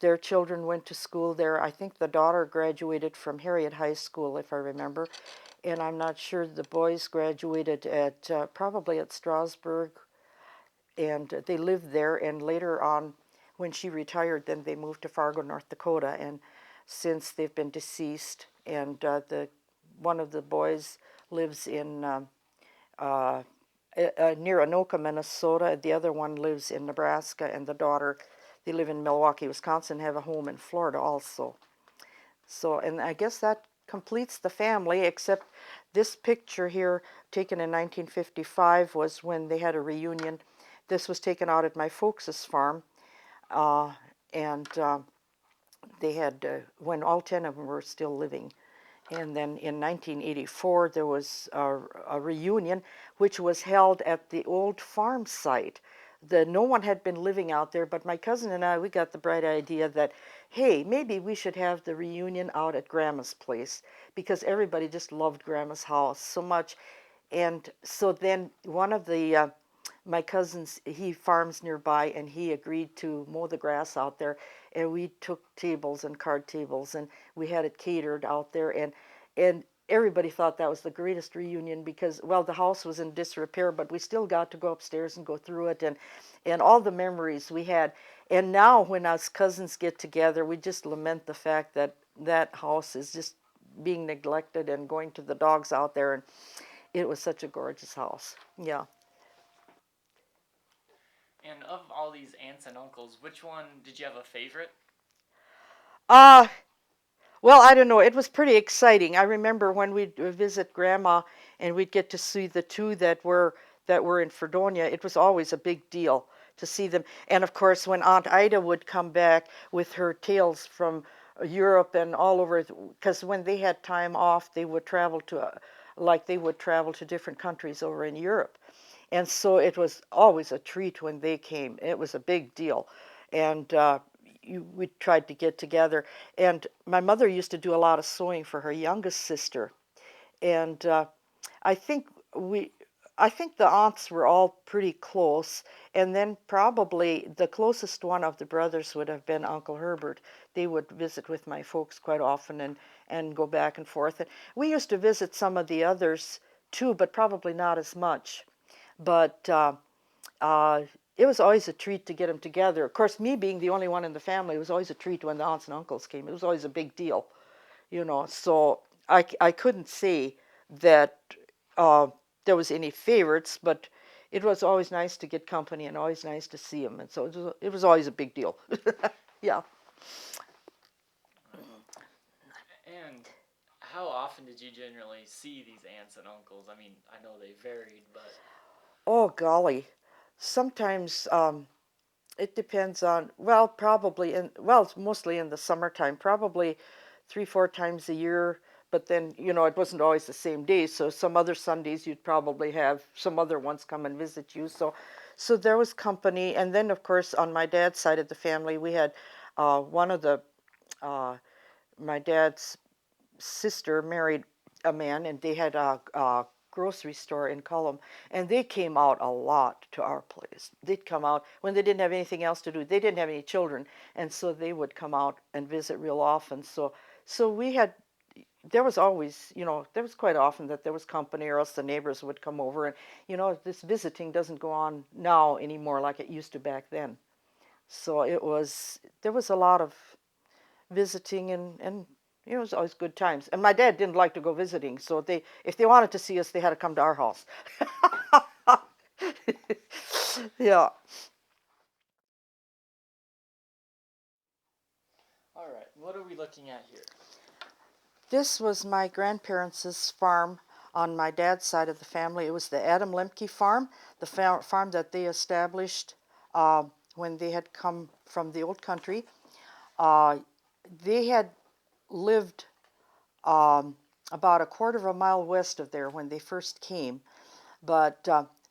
their children went to school there. I think the daughter graduated from Harriet High School, if I remember, and I'm not sure the boys graduated at probably at Strasbourg, and they lived there. And later on, when she retired, then they moved to Fargo, North Dakota, and since they've been deceased, and one of the boys lives in near Anoka, Minnesota. The other one lives in Nebraska, and the daughter, they live in Milwaukee, Wisconsin, have a home in Florida also. So, and I guess that completes the family, except this picture here, taken in 1955, was when they had a reunion. This was taken out at my folks' farm, and they had, when all 10 of them were still living. And then in 1984, there was a reunion, which was held at the old farm site. No one had been living out there, but my cousin and I, we got the bright idea that, hey, maybe we should have the reunion out at Grandma's place, because everybody just loved Grandma's house so much. And so then one of my cousins, he farms nearby, and he agreed to mow the grass out there, and we took tables and card tables, and we had it catered out there, and everybody thought that was the greatest reunion because, well, the house was in disrepair, but we still got to go upstairs and go through it, and all the memories we had. And now when us cousins get together, we just lament the fact that that house is just being neglected and going to the dogs out there, and it was such a gorgeous house. Yeah. And of all these aunts and uncles, which one did you have a favorite? Uh, well, I don't know. It was pretty exciting. I remember when we'd visit Grandma and we'd get to see the two that were in Fredonia. It was always a big deal to see them. And of course, when Aunt Ida would come back with her tales from Europe and all over, because when they had time off, they would travel to, like they would travel to different countries over in Europe. And so it was always a treat when they came. It was a big deal. And we tried to get together. And my mother used to do a lot of sewing for her youngest sister. And I think we, I think the aunts were all pretty close. And then probably the closest one of the brothers would have been Uncle Herbert. They would visit with my folks quite often and go back and forth. And we used to visit some of the others too, but probably not as much. But uh, it was always a treat to get them together. Of course, me being the only one in the family, it was always a treat when the aunts and uncles came. It was always a big deal, you know. So I couldn't say that uh, there was any favorites, but it was always nice to get company and always nice to see them. And so it was always a big deal. Yeah. And how often did you generally see these aunts and uncles? I mean, I know they varied, but Oh, golly. Sometimes it depends on, well, probably it's mostly in the summertime, probably 3, 4 times a year. But then, it wasn't always the same day. So some other Sundays you'd probably have some other ones come and visit you. So there was company. And then, of course, on my dad's side of the family, we had one of uh, my dad's sister married a man, and they had a grocery store in Cullum, and they came out a lot to our place. They'd come out when they didn't have anything else to do. They didn't have any children, and so they would come out and visit real often. So we had. There was always, there was quite often that there was company, or else the neighbors would come over, and this visiting doesn't go on now anymore like it used to back then. So there was a lot of visiting, and it was always good times. And my dad didn't like to go visiting, so if they wanted to see us, they had to come to our house. Yeah. all right. What are we looking at here? This was my grandparents' farm on my dad's side of the family. It was the Adam Lemke farm, the farm that they established when they had come from the old country. Uh, they had lived about a quarter of a mile west of there when they first came. But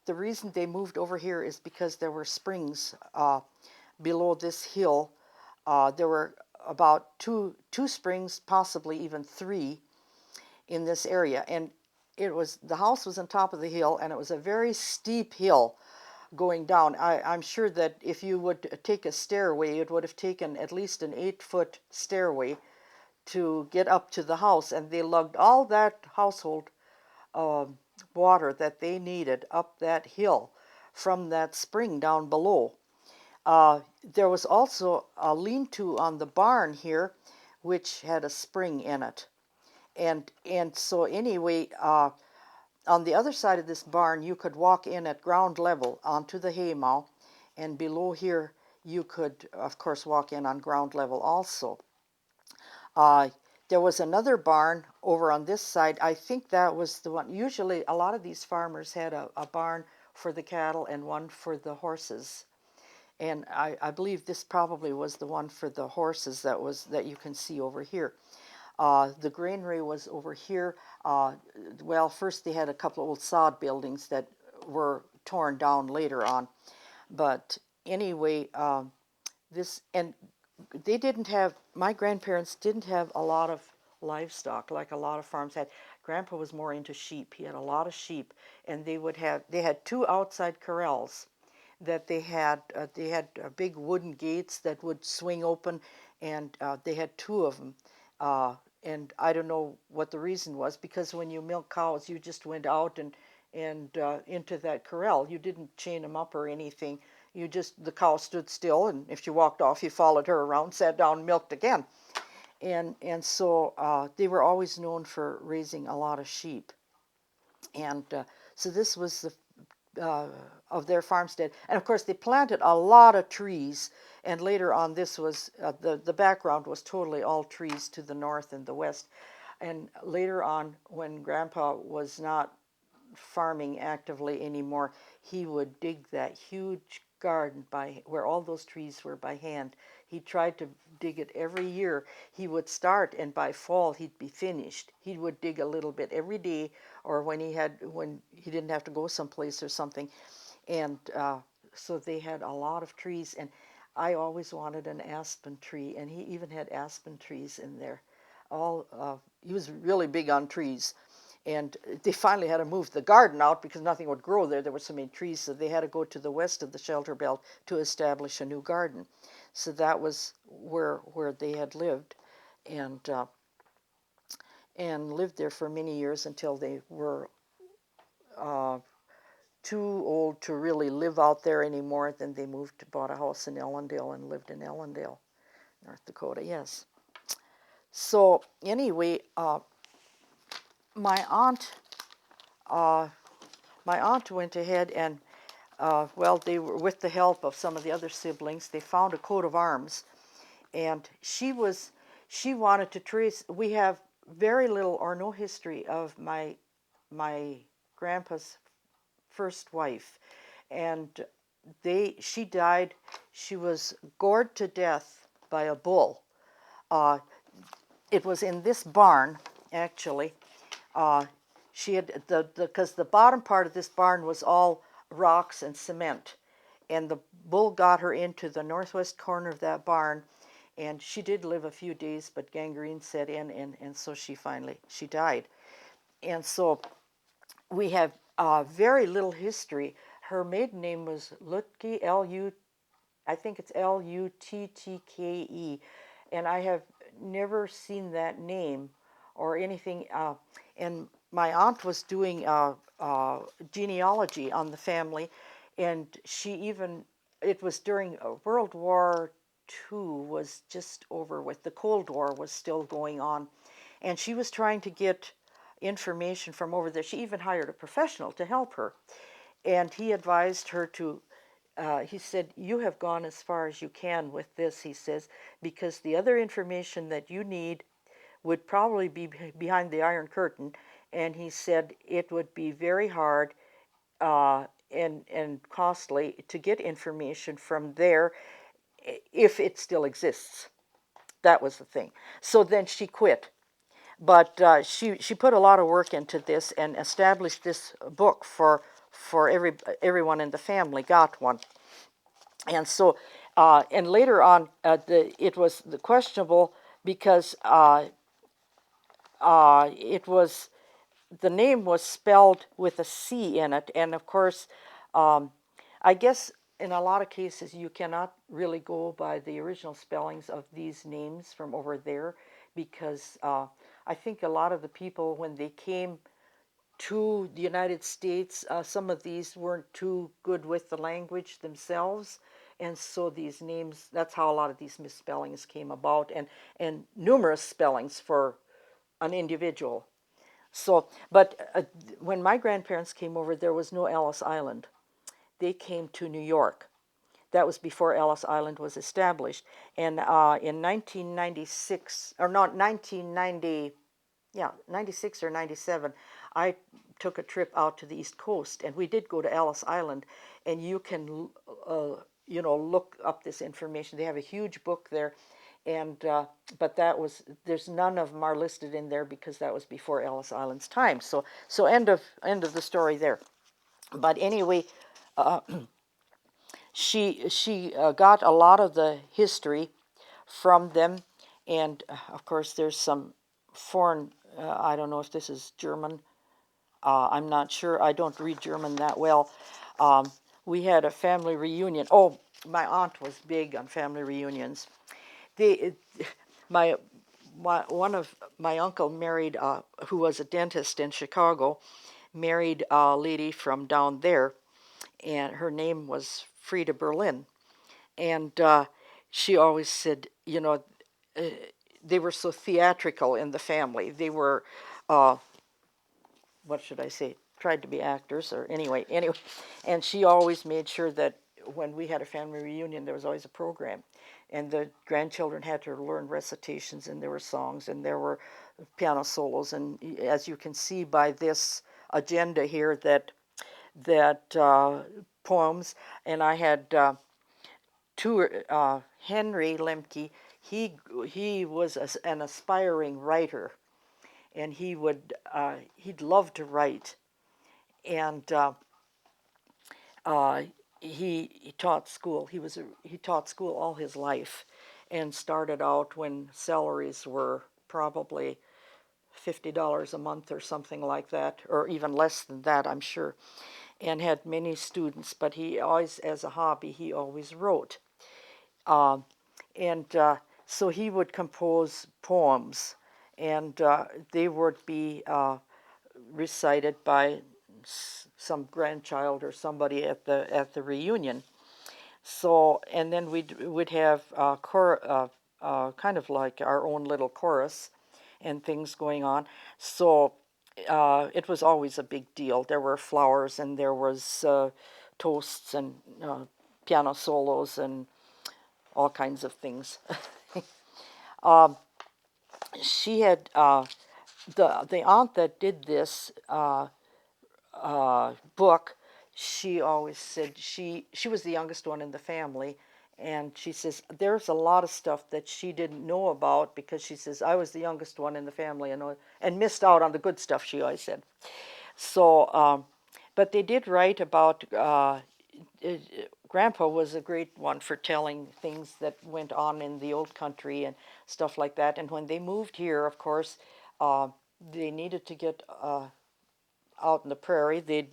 the reason they moved over here is because there were springs below this hill. There were about two springs, possibly even three, in this area, and the house was on top of the hill, and it was a very steep hill going down. I'm sure that if you would take a stairway, it would have taken at least an 8-foot stairway to get up to the house, and they lugged all that household um, water that they needed up that hill from that spring down below. There was also a lean-to on the barn here, which had a spring in it. And so anyway, on the other side of this barn, you could walk in at ground level onto the haymow, and below here, you could, of course, walk in on ground level also. Uh, there was another barn over on this side. I think that was the one. Usually, a lot of these farmers had a barn for the cattle and one for the horses. And I believe this probably was the one for the horses that you can see over here. The granary was over here. Well, first they had a couple of old sod buildings that were torn down later on. But anyway, and they didn't have, my grandparents didn't have a lot of livestock like a lot of farms had. Grandpa was more into sheep. He had a lot of sheep, and they had two outside corrals that they had big wooden gates that would swing open, and they had two of them. And I don't know what the reason was, because when you milk cows, you just went out and into that corral. You didn't chain them up or anything. The cow stood still, and if she walked off, you followed her around, sat down, milked again. And so they were always known for raising a lot of sheep. And so this was of their farmstead. And of course, they planted a lot of trees. And later on, this was the background was totally all trees to the north and the west. And later on, when Grandpa was not farming actively anymore, he would dig that huge garden by where all those trees were by hand. He tried to dig it every year. He would start, and by fall he'd be finished. He would dig a little bit every day, or when he didn't have to go someplace or something. And so they had a lot of trees, and I always wanted an aspen tree, and he even had aspen trees in there. He was really big on trees. And they finally had to move the garden out because nothing would grow there. There were so many trees, so they had to go to the west of the shelter belt to establish a new garden. So that was where they had lived, and lived there for many years until they were uh, too old to really live out there anymore. Then they moved, bought a house in Ellendale, and lived in Ellendale, North Dakota. Yes. So anyway, my aunt. My aunt went ahead and, well, they were with the help of some of the other siblings. They found a coat of arms, and she wanted to trace. We have very little or no history of my grandpa's first wife, and she died. She was gored to death by a bull. It was in this barn, actually. She had because the bottom part of this barn was all rocks and cement, and the bull got her into the northwest corner of that barn, and she did live a few days, but gangrene set in, and so she died. And so we have very little history. Her maiden name was Lutke, I think it's Luttke, and I have never seen that name or anything. And my aunt was doing genealogy on the family, and it was during World War II was just over with. The Cold War was still going on, and she was trying to get information from over there. She even hired a professional to help her, and he advised her to he said, "You have gone as far as you can with this," he says, "because the other information that you need would probably be behind the Iron Curtain." And he said it would be very hard and costly to get information from there if it still exists. That was the thing. So then she quit. But she put a lot of work into this and established this book for everyone in the family got one. And so, and later on, it was questionable because it was the name was spelled with a C in it, and of course, I guess in a lot of cases you cannot really go by the original spellings of these names from over there because I think a lot of the people when they came to the United States, some of these weren't too good with the language themselves, and so these names, that's how a lot of these misspellings came about, and numerous spellings for an individual. So, but when my grandparents came over, there was no Ellis Island. They came to New York. That was before Ellis Island was established. And in 1996, or not 1990, yeah, 96 or 97, I took a trip out to the East Coast, and we did go to Ellis Island, and you can, look up this information. They have a huge book there, and but there's none of them are listed in there because that was before Ellis Island's time. So end of the story there. But anyway, she got a lot of the history from them, and of course there's some foreign. I don't know if this is German. I'm not sure. I don't read German that well. We had a family reunion. Oh, my aunt was big on family reunions. They, my one of my uncle married, who was a dentist in Chicago, married a lady from down there, and her name was Frida Berlin. And she always said, they were so theatrical in the family. They were, what should I say? tried to be actors, or anyway, and she always made sure that when we had a family reunion, there was always a program, and the grandchildren had to learn recitations, and there were songs, and there were piano solos, and as you can see by this agenda here, that poems, and I had two. Henry Lemke, he was an aspiring writer, and he'd love to write, and uh, he taught school. He taught school all his life, and started out when salaries were probably $50 a month or something like that, or even less than that, I'm sure, and had many students. But he always, as a hobby, he always wrote, and so he would compose poems, and they would be recited by some grandchild or somebody at the reunion. So, and then we'd have kind of like our own little chorus and things going on. So it was always a big deal. There were flowers, and there was toasts, and piano solos, and all kinds of things. She had the aunt that did this book. She always said she was the youngest one in the family, and she says there's a lot of stuff that she didn't know about, because she says I was the youngest one in the family, and missed out on the good stuff, she always said. So, but they did write about. Grandpa was a great one for telling things that went on in the old country and stuff like that. And when they moved here, of course, they needed to get out in the prairie. They'd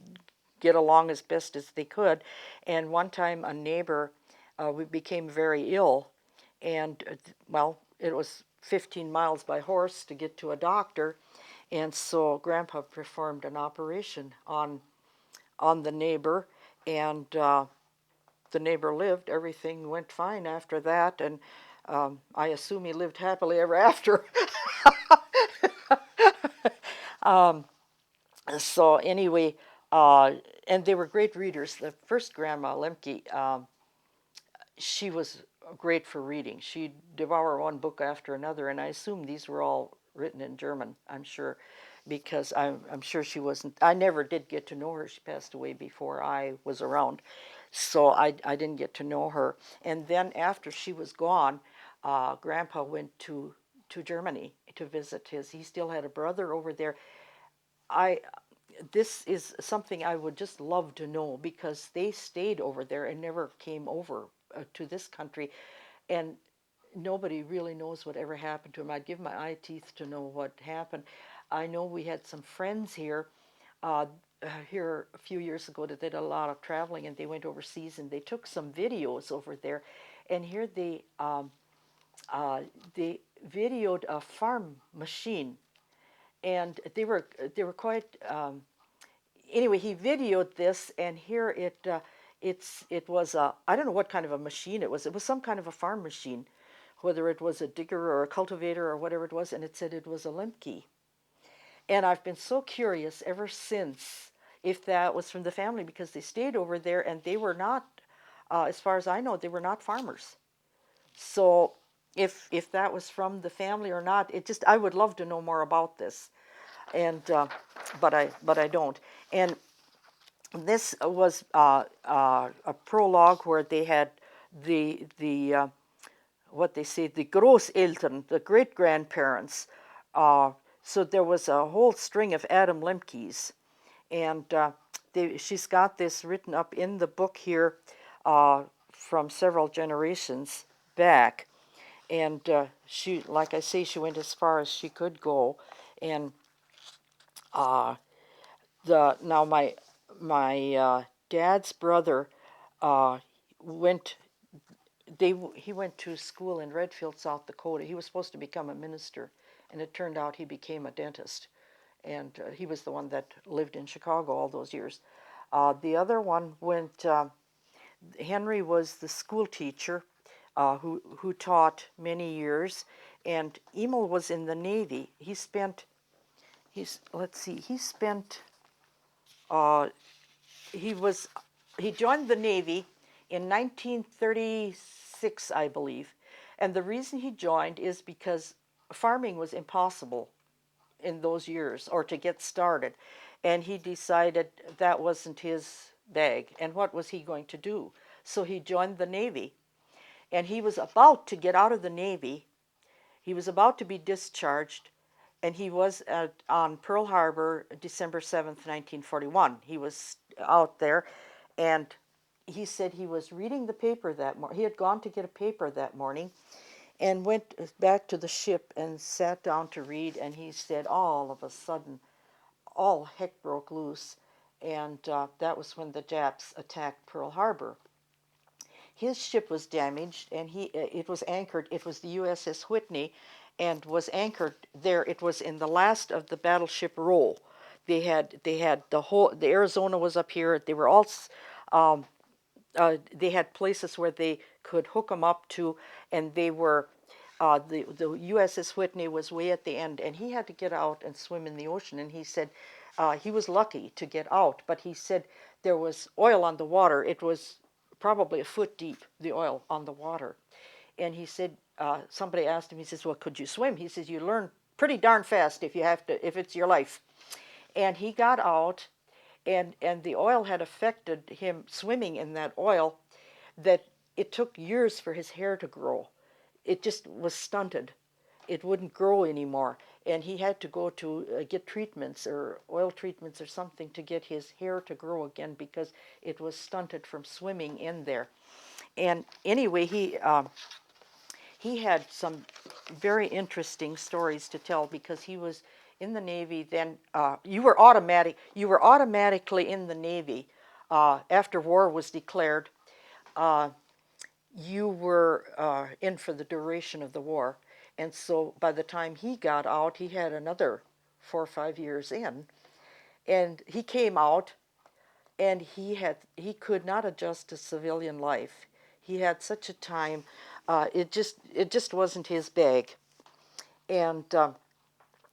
get along as best as they could. And one time, a neighbor, we became very ill, and well, it was 15 miles by horse to get to a doctor, and so Grandpa performed an operation on the neighbor, and the neighbor lived. Everything went fine after that, and I assume he lived happily ever after. So anyway, and they were great readers. The first Grandma Lemke, she was great for reading. She'd devour one book after another, and I assume these were all written in German, I'm sure, because I'm sure she wasn't. I never did get to know her. She passed away before I was around, so I didn't get to know her. And then after she was gone, Grandpa went to Germany to visit he still had a brother over there. I This is something I would just love to know, because they stayed over there and never came over to this country, and nobody really knows whatever happened to him. I'd give my eye teeth to know what happened. I know we had some friends uh, here a few years ago that did a lot of traveling, and they went overseas, and they took some videos over there, and here they videoed a farm machine, and they were quite anyway. He videoed this, and here it was I don't know what kind of a machine it was. It was some kind of a farm machine, whether it was a digger or a cultivator or whatever it was, and it said it was a Lemke. And I've been so curious ever since if that was from the family, because they stayed over there, and they were not, as far as I know, they were not farmers. So if that was from the family or not, I would love to know more about this, and but I don't. And this was a prologue where they had the what they say, the Großeltern, the great grandparents. So there was a whole string of Adam Lemke's, and she's got this written up in the book here from several generations back. And she, like I say, she went as far as she could go, and now my dad's brother uh, went. He went to school in Redfield, South Dakota. He was supposed to become a minister, and it turned out he became a dentist. And he was the one that lived in Chicago all those years. The other one went. Henry was the school teacher who taught many years, and Emil was in the Navy. He spent Uh, he was he joined the Navy in 1936, I believe, and the reason he joined is because farming was impossible in those years, or to get started, and he decided that wasn't his bag, and what was he going to do? So he joined the Navy, and he was about to get out of the Navy. He was about to be discharged, and he was on Pearl Harbor December 7th, 1941. He was out there, and he said he was reading the paper that morning. He had gone to get a paper that morning and went back to the ship and sat down to read, and he said all of a sudden, all heck broke loose, and that was when the Japs attacked Pearl Harbor. His ship was damaged, and it was anchored. It was the USS Whitney, and was anchored there. It was in the last of the battleship row. They had the Arizona was up here. They were all they had places where they could hook them up to, and they were the USS Whitney was way at the end, and he had to get out and swim in the ocean. And he said he was lucky to get out, but he said there was oil on the water. It was probably a foot deep, the oil on the water. And he said, somebody asked him, he says, well, could you swim? He says, you learn pretty darn fast if you have to, if it's your life. And he got out, and the oil had affected him swimming in that oil, that it took years for his hair to grow. It just was stunted. It wouldn't grow anymore. And he had to go to get treatments or oil treatments or something to get his hair to grow again, because it was stunted from swimming in there. And anyway, he had some very interesting stories to tell, because he was in the Navy then. You were automatically in the Navy after war was declared. You were in for the duration of the war, and so by the time he got out, he had another 4 or 5 years in, and he came out, and he could not adjust to civilian life. He had such a time. It just wasn't his bag, and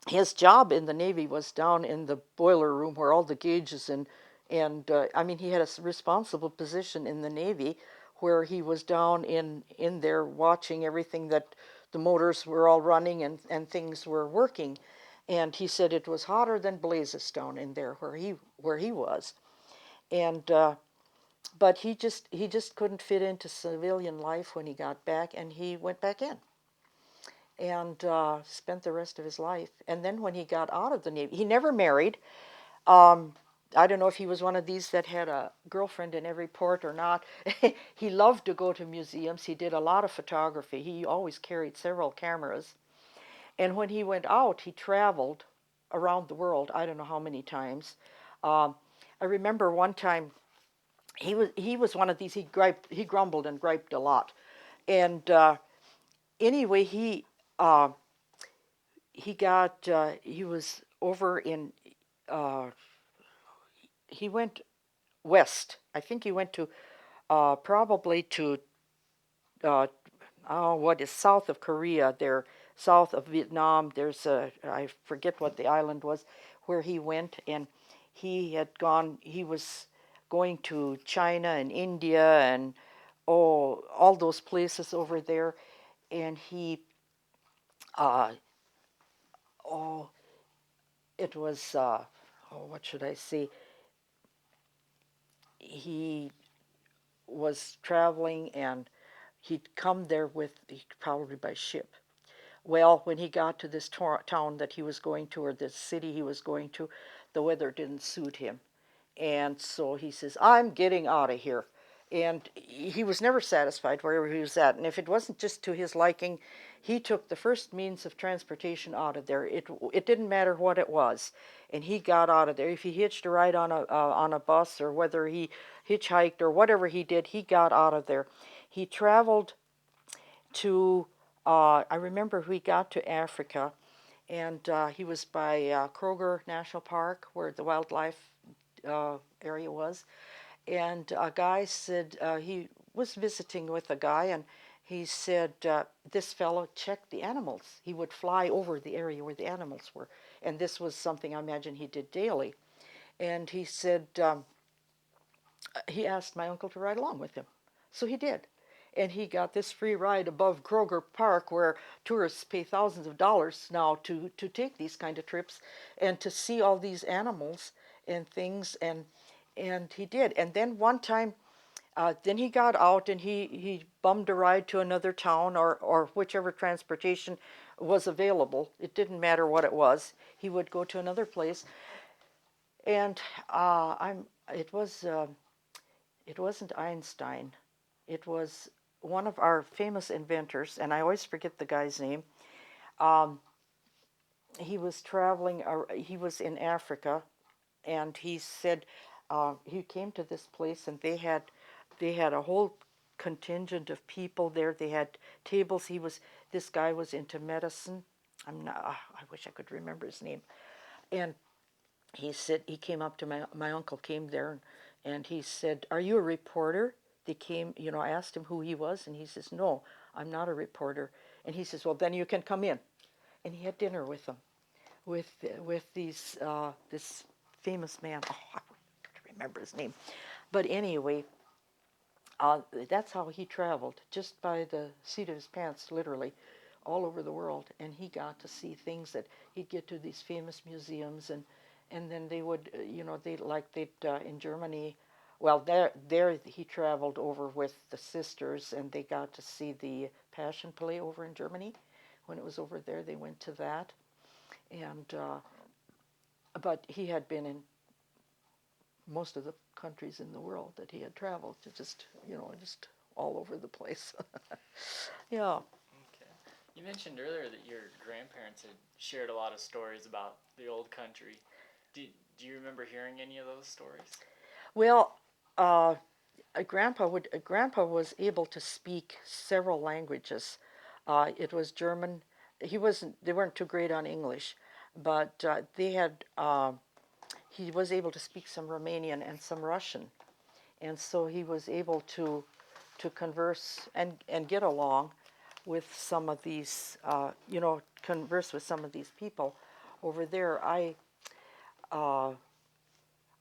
his job in the Navy was down in the boiler room where all the gauges and I mean, he had a responsible position in the Navy, where he was down in there watching everything, that the motors were all running and things were working. And he said it was hotter than blazes down in there where he was. And but he just couldn't fit into civilian life when he got back, and he went back in and spent the rest of his life. And then when he got out of the Navy, he never married. I don't know if he was one of these that had a girlfriend in every port or not. He loved to go to museums. He did a lot of photography. He always carried several cameras. And when he went out, he traveled around the world, I don't know how many times. I remember one time he was one of these. He grumbled and griped a lot. And anyway, uh, he was over in he went west. I think he went to probably to what is south of Korea. There, south of Vietnam. There's I forget what the island was where he went, and he had gone. He was going to China and India and all those places over there, and he uh, oh it was what should I say? He was traveling, and he'd come there probably by ship. Well, when he got to this town that he was going to, or this city he was going to, the weather didn't suit him. And so he says, I'm getting out of here. And he was never satisfied wherever he was at. And if it wasn't just to his liking, he took the first means of transportation out of there. It didn't matter what it was. And he got out of there. If he hitched a ride on a bus, or whether he hitchhiked or whatever he did, he got out of there. He traveled to, I remember we got to Africa, and he was by Kroger National Park, where the wildlife area was. And a guy said, he was visiting with a guy, and he said, this fellow checked the animals. He would fly over the area where the animals were. And this was something I imagine he did daily. And he said, he asked my uncle to ride along with him. So he did. And he got this free ride above Kroger Park, where tourists pay thousands of dollars now to take these kind of trips and to see all these animals and things. And he did. And then one time, then he got out and he bummed a ride to another town, or whichever transportation was available. It didn't matter what it was. He would go to another place. And it was, it wasn't Einstein. It was one of our famous inventors, and I always forget the guy's name. Um, he was traveling, he was in Africa, and he said he came to this place, and they had a whole contingent of people there. They had tables. This guy was into medicine. I wish I could remember his name. And he said, he came up to my uncle came there, and he said, "Are you a reporter?" They came, I asked him who he was, and he says, "No, I'm not a reporter." And he says, "Well, then you can come in." And he had dinner with them, with this famous man. Oh, I don't remember his name, but anyway, that's how he traveled, just by the seat of his pants, literally, all over the world. And he got to see things that he'd get to these famous museums, and then they would, they'd in Germany. Well, there he traveled over with the sisters, and they got to see the Passion Play over in Germany. When it was over there, they went to that, and but he had been in most of the countries in the world that he had traveled to, just all over the place. Yeah. Okay. You mentioned earlier that your grandparents had shared a lot of stories about the old country. Do you remember hearing any of those stories? Well, Grandpa was able to speak several languages. It was German. They weren't too great on English, but he was able to speak some Romanian and some Russian, and so he was able to converse and get along with some of these, converse with some of these people over there. Uh,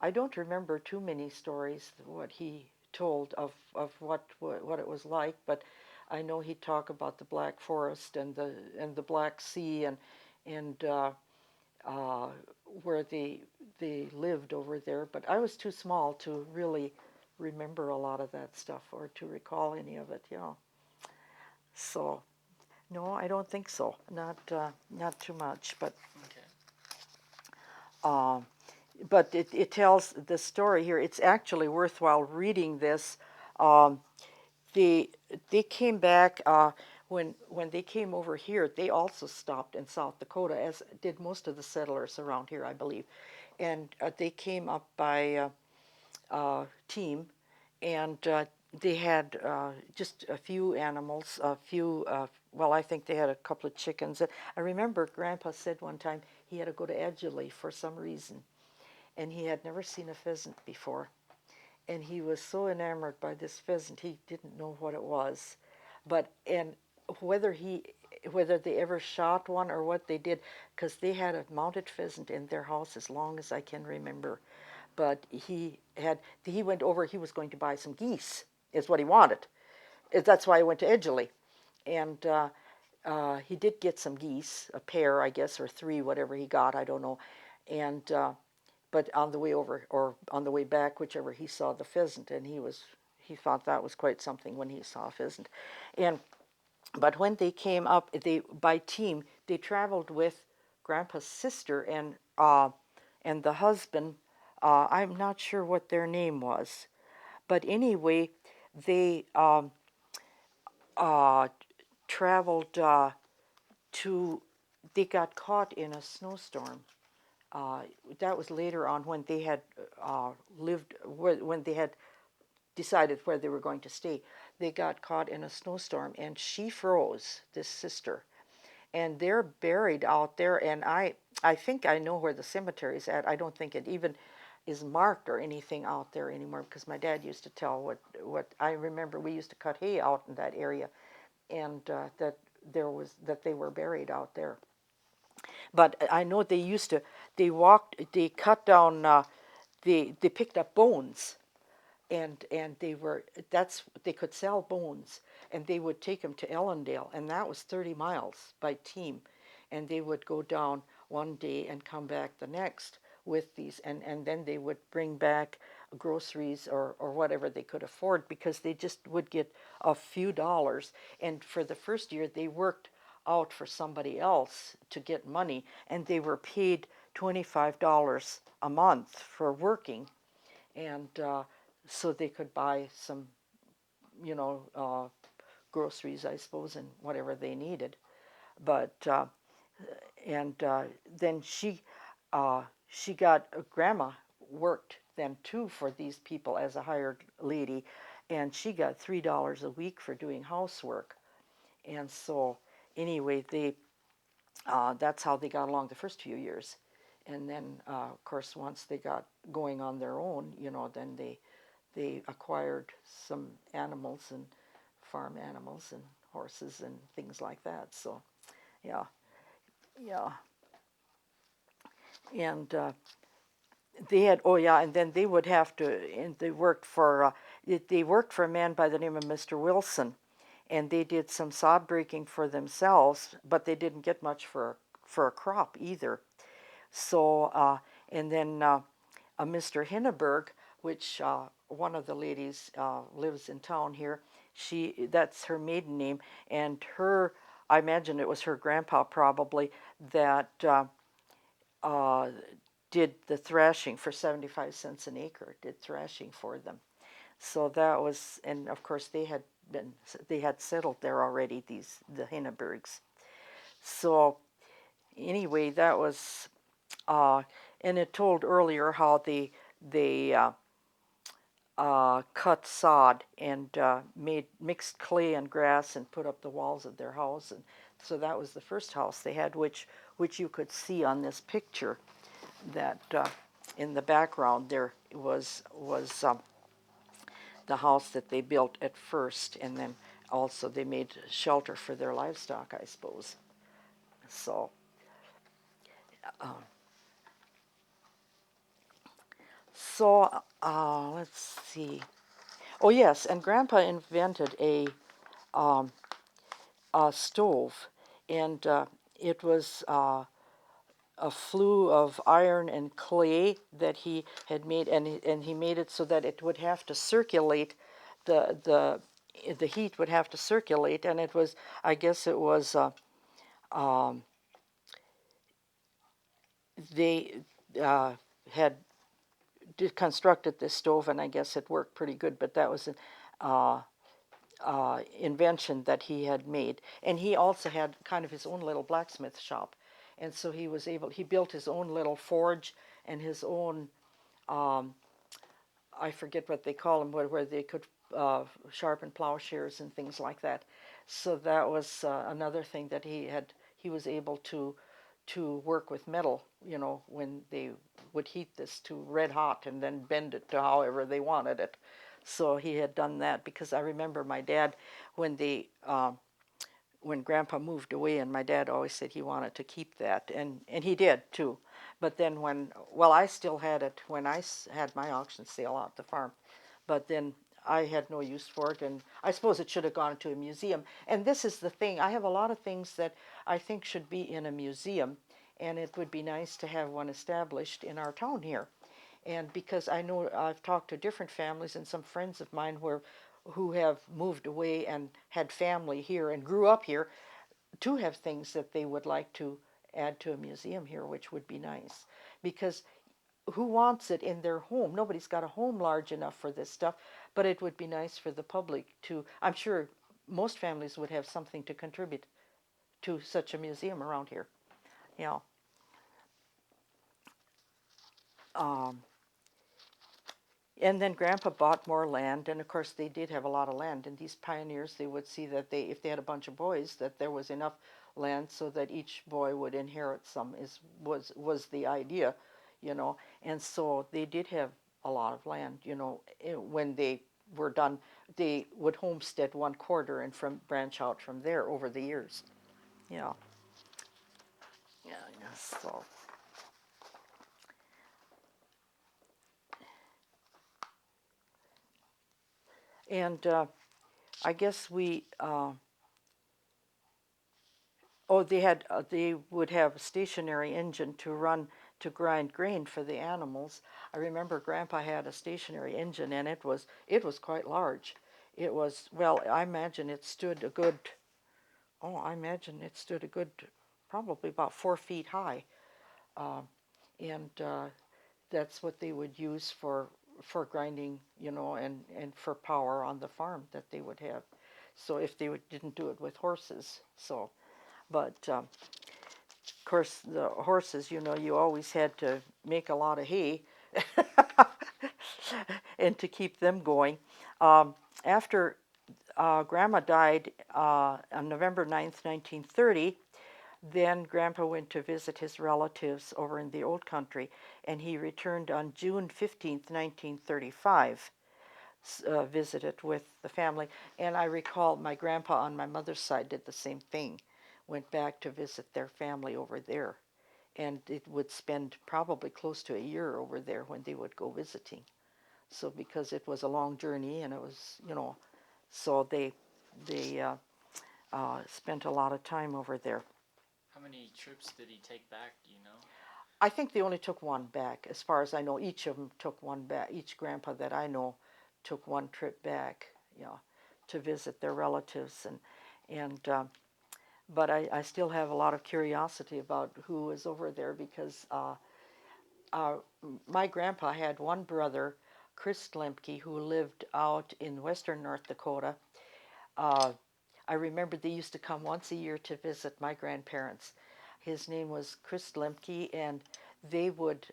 I don't remember too many stories what he told of what it was like, but I know he'd talk about the Black Forest and the Black Sea and uh, where they lived over there. But I was too small to really remember a lot of that stuff or to recall any of it. So no, I don't think so. Not too much, but. Okay. Um, but it tells the story here. It's actually worthwhile reading this. Um, they they came back when they came over here. They also stopped in South Dakota, as did most of the settlers around here, I believe. And they came up by team, and they had just a few animals, a few. Well, I think they had a couple of chickens. I remember Grandpa said one time he had to go to Edgerly for some reason, and he had never seen a pheasant before. And he was so enamored by this pheasant, he didn't know what it was. And whether whether they ever shot one or what they did, because they had a mounted pheasant in their house as long as I can remember. But he went over, he was going to buy some geese, is what he wanted. That's why he went to Edgerly. And he did get some geese, a pair, I guess, or three, whatever he got, I don't know. And but on the way over or on the way back, whichever, he saw the pheasant, and he thought that was quite something when he saw a pheasant. And but when they came up, they by team, they traveled with Grandpa's sister and the husband. I'm not sure what their name was, but anyway, they uh, traveled to. They got caught in a snowstorm. Uh, that was later on when they had lived, when they had decided where they were going to stay. They got caught in a snowstorm, and she froze, this sister. And they're buried out there, and I think I know where the cemetery is at. I don't think it even is marked or anything out there anymore, because my dad used to tell what I remember. We used to cut hay out in that area, and that they were buried out there. But I know they cut down they picked up bones, and they could sell bones, and they would take them to Ellendale, and that was 30 miles by team, and they would go down one day and come back the next with these, and then they would bring back groceries or whatever they could afford, because they just would get a few dollars. And for the first year they worked out for somebody else to get money, and they were paid $25 a month for working, and so they could buy some, groceries, I suppose, and whatever they needed. But and then she got grandma worked then too for these people as a hired lady, and she got $3 a week for doing housework. And so anyway, they that's how they got along the first few years. And then of course once they got going on their own, then they acquired some animals, and farm animals and horses and things like that. So yeah, yeah. And they had, oh yeah, and then they would have to, and they worked for a man by the name of Mr. Wilson, and they did some sod breaking for themselves, but they didn't get much for a crop either. So and then a Mr. Hinneberg, which one of the ladies lives in town here. That's her maiden name, and I imagine it was her grandpa probably that uh, did the thrashing for 75 cents an acre, did thrashing for them. So that was, and of course they had settled there already, the Hinnebergs. So anyway, that was, and it told earlier how they cut sod and made mixed clay and grass and put up the walls of their house, and so that was the first house they had, which you could see on this picture, that in the background there was the house that they built at first, and then also they made shelter for their livestock, I suppose. So um, let's see. Oh yes, and Grandpa invented um, a stove, and it was a flue of iron and clay that he had made, and he made it so that it would have to circulate, the heat would have to circulate, and it was, I guess it was, um, they had constructed this stove, and I guess it worked pretty good, but that was an invention that he had made. And he also had kind of his own little blacksmith shop, and so he built his own little forge and his own, I forget what they call them, where they could sharpen plowshares and things like that. So that was another thing that he was able to work with metal, when they would heat this to red hot and then bend it to however they wanted it. So he had done that, because I remember my dad, when when Grandpa moved away, and my dad always said he wanted to keep that, and he did too. But then I still had it when I had my auction sale out the farm, but then I had no use for it, and I suppose it should have gone to a museum. And this is the thing, I have a lot of things that I think should be in a museum, and it would be nice to have one established in our town here. And because I know I've talked to different families and some friends of mine who have moved away and had family here and grew up here, to have things that they would like to add to a museum here, which would be nice. Because who wants it in their home? Nobody's got a home large enough for this stuff, but it would be nice for the public to, I'm sure most families would have something to contribute to such a museum around here. You know. Um, and then Grandpa bought more land, and of course they did have a lot of land. And these pioneers, they would see that if they had a bunch of boys, that there was enough land so that each boy would inherit some. Was the idea, And so they did have a lot of land. When they were done, they would homestead one quarter and branch out from there over the years. Yeah. Yeah. So. And I guess oh, they would have a stationary engine to run to grind grain for the animals. I remember Grandpa had a stationary engine, and it was quite large. It was, well, I imagine it stood a good, oh, I imagine it stood a good, probably about 4 feet high. Um, and that's what they would use for grinding, and for power on the farm that they would have. So if didn't do it with horses, so, but of course the horses, you always had to make a lot of hay and to keep them going. After Grandma died on November 9th, 1930, then Grandpa went to visit his relatives over in the old country, and he returned on June 15th, 1935, visited with the family. And I recall my grandpa on my mother's side did the same thing, went back to visit their family over there. And it would spend probably close to a year over there when they would go visiting. So because it was a long journey and it was, so they spent a lot of time over there. How many trips did he take back? Do you know? I think they only took one back, as far as I know. Each of them took one back. Each grandpa that I know took one trip back, to visit their relatives, and but I still have a lot of curiosity about who was over there, because uh, my grandpa had one brother, Chris Lemke, who lived out in western North Dakota. Uh, I remember they used to come once a year to visit my grandparents. His name was Chris Lemke, and they would.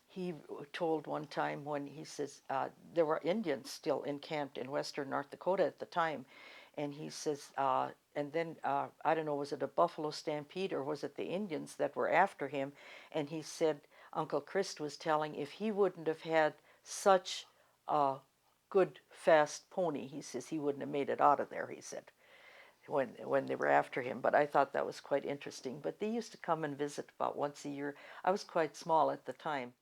He told one time, when he says there were Indians still encamped in western North Dakota at the time, and he says, and then I don't know, was it a buffalo stampede or was it the Indians that were after him? And he said Uncle Chris was telling, if he wouldn't have had such a good fast pony, he says he wouldn't have made it out of there. He said when they were after him. But I thought that was quite interesting. But they used to come and visit about once a year. I was quite small at the time.